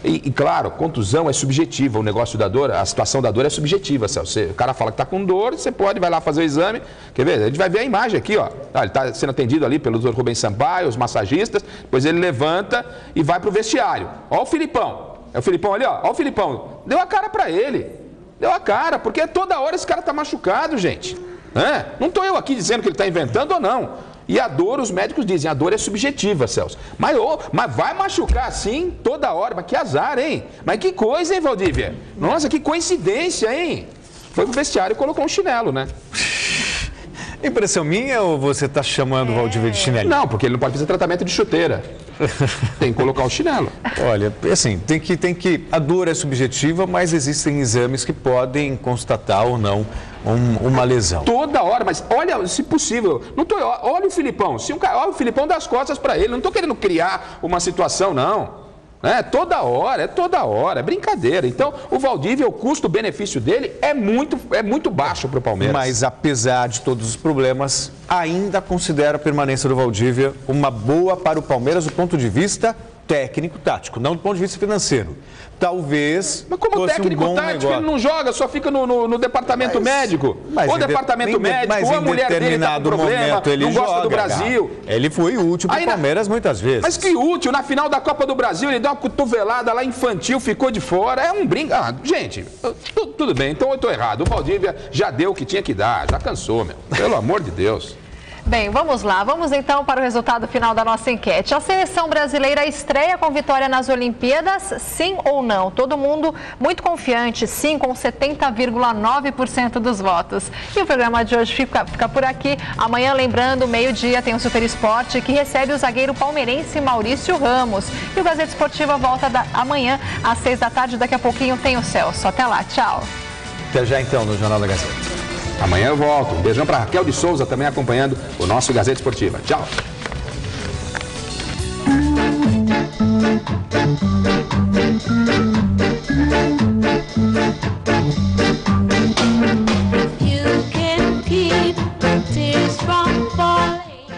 E claro, contusão é subjetiva, o negócio da dor, a situação da dor é subjetiva. O cara fala que está com dor, você vai lá fazer o exame. Quer ver? A gente vai ver a imagem aqui, ó. Ele está sendo atendido ali pelo Dr. Rubens Sampaio, os massagistas, depois ele levanta e vai para o vestiário. Ó o Filipão. É o Filipão ali, ó. Ó o Filipão. Deu a cara para ele. Deu a cara, porque toda hora esse cara está machucado, gente. Não estou eu aqui dizendo que ele está inventando ou não. E a dor, os médicos dizem, a dor é subjetiva, Celso. Mas vai machucar assim toda hora. Mas que azar, hein? Mas que coisa, hein, Valdívia? Nossa, que coincidência, hein? Foi pro vestiário e colocou um chinelo, né? Impressão minha ou você está chamando o Valdívia de chinelo? Não, porque ele não pode fazer tratamento de chuteira. Tem que colocar o chinelo. Olha, assim, a dor é subjetiva, mas existem exames que podem constatar ou não uma lesão. Toda hora, mas olha, se possível, olha o Filipão, olha o Filipão das costas para ele, não estou querendo criar uma situação, não. É toda hora, é brincadeira. Então, o Valdívia, o custo-benefício dele é muito baixo para o Palmeiras. Mas, apesar de todos os problemas, ainda considera a permanência do Valdívia uma boa para o Palmeiras do ponto de vista técnico-tático, não do ponto de vista financeiro. Talvez. Mas como técnico-tático, ele não joga, só fica no departamento médico. Ou departamento médico, ou a mulher dele tá com problema, não gosta do Brasil. Ele foi útil para o Palmeiras muitas vezes. Mas que útil, na final da Copa do Brasil, ele deu uma cotovelada lá infantil, ficou de fora. É um brinco. Gente, tudo bem, então eu estou errado. O Valdívia já deu o que tinha que dar, já cansou, meu. Pelo amor de Deus. Bem, vamos lá. Vamos então para o resultado final da nossa enquete. A seleção brasileira estreia com vitória nas Olimpíadas, sim ou não? Todo mundo muito confiante, sim, com 70,9% dos votos. E o programa de hoje fica por aqui. Amanhã, lembrando, meio-dia tem o Super Esporte, que recebe o zagueiro palmeirense Maurício Ramos. E o Gazeta Esportiva volta amanhã às 6 da tarde. Daqui a pouquinho tem o Celso. Até lá, tchau. Até já então no Jornal da Gazeta. Amanhã eu volto. Um beijão para Raquel de Souza também acompanhando o nosso Gazeta Esportiva. Tchau.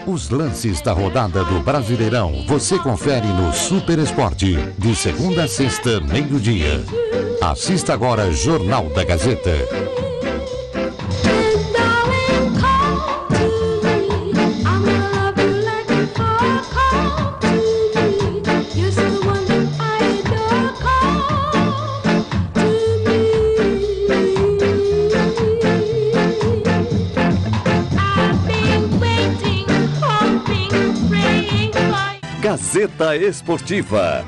Os lances da rodada do Brasileirão você confere no Super Esporte, de segunda a sexta, meio-dia. Assista agora Jornal da Gazeta. Gazeta Esportiva.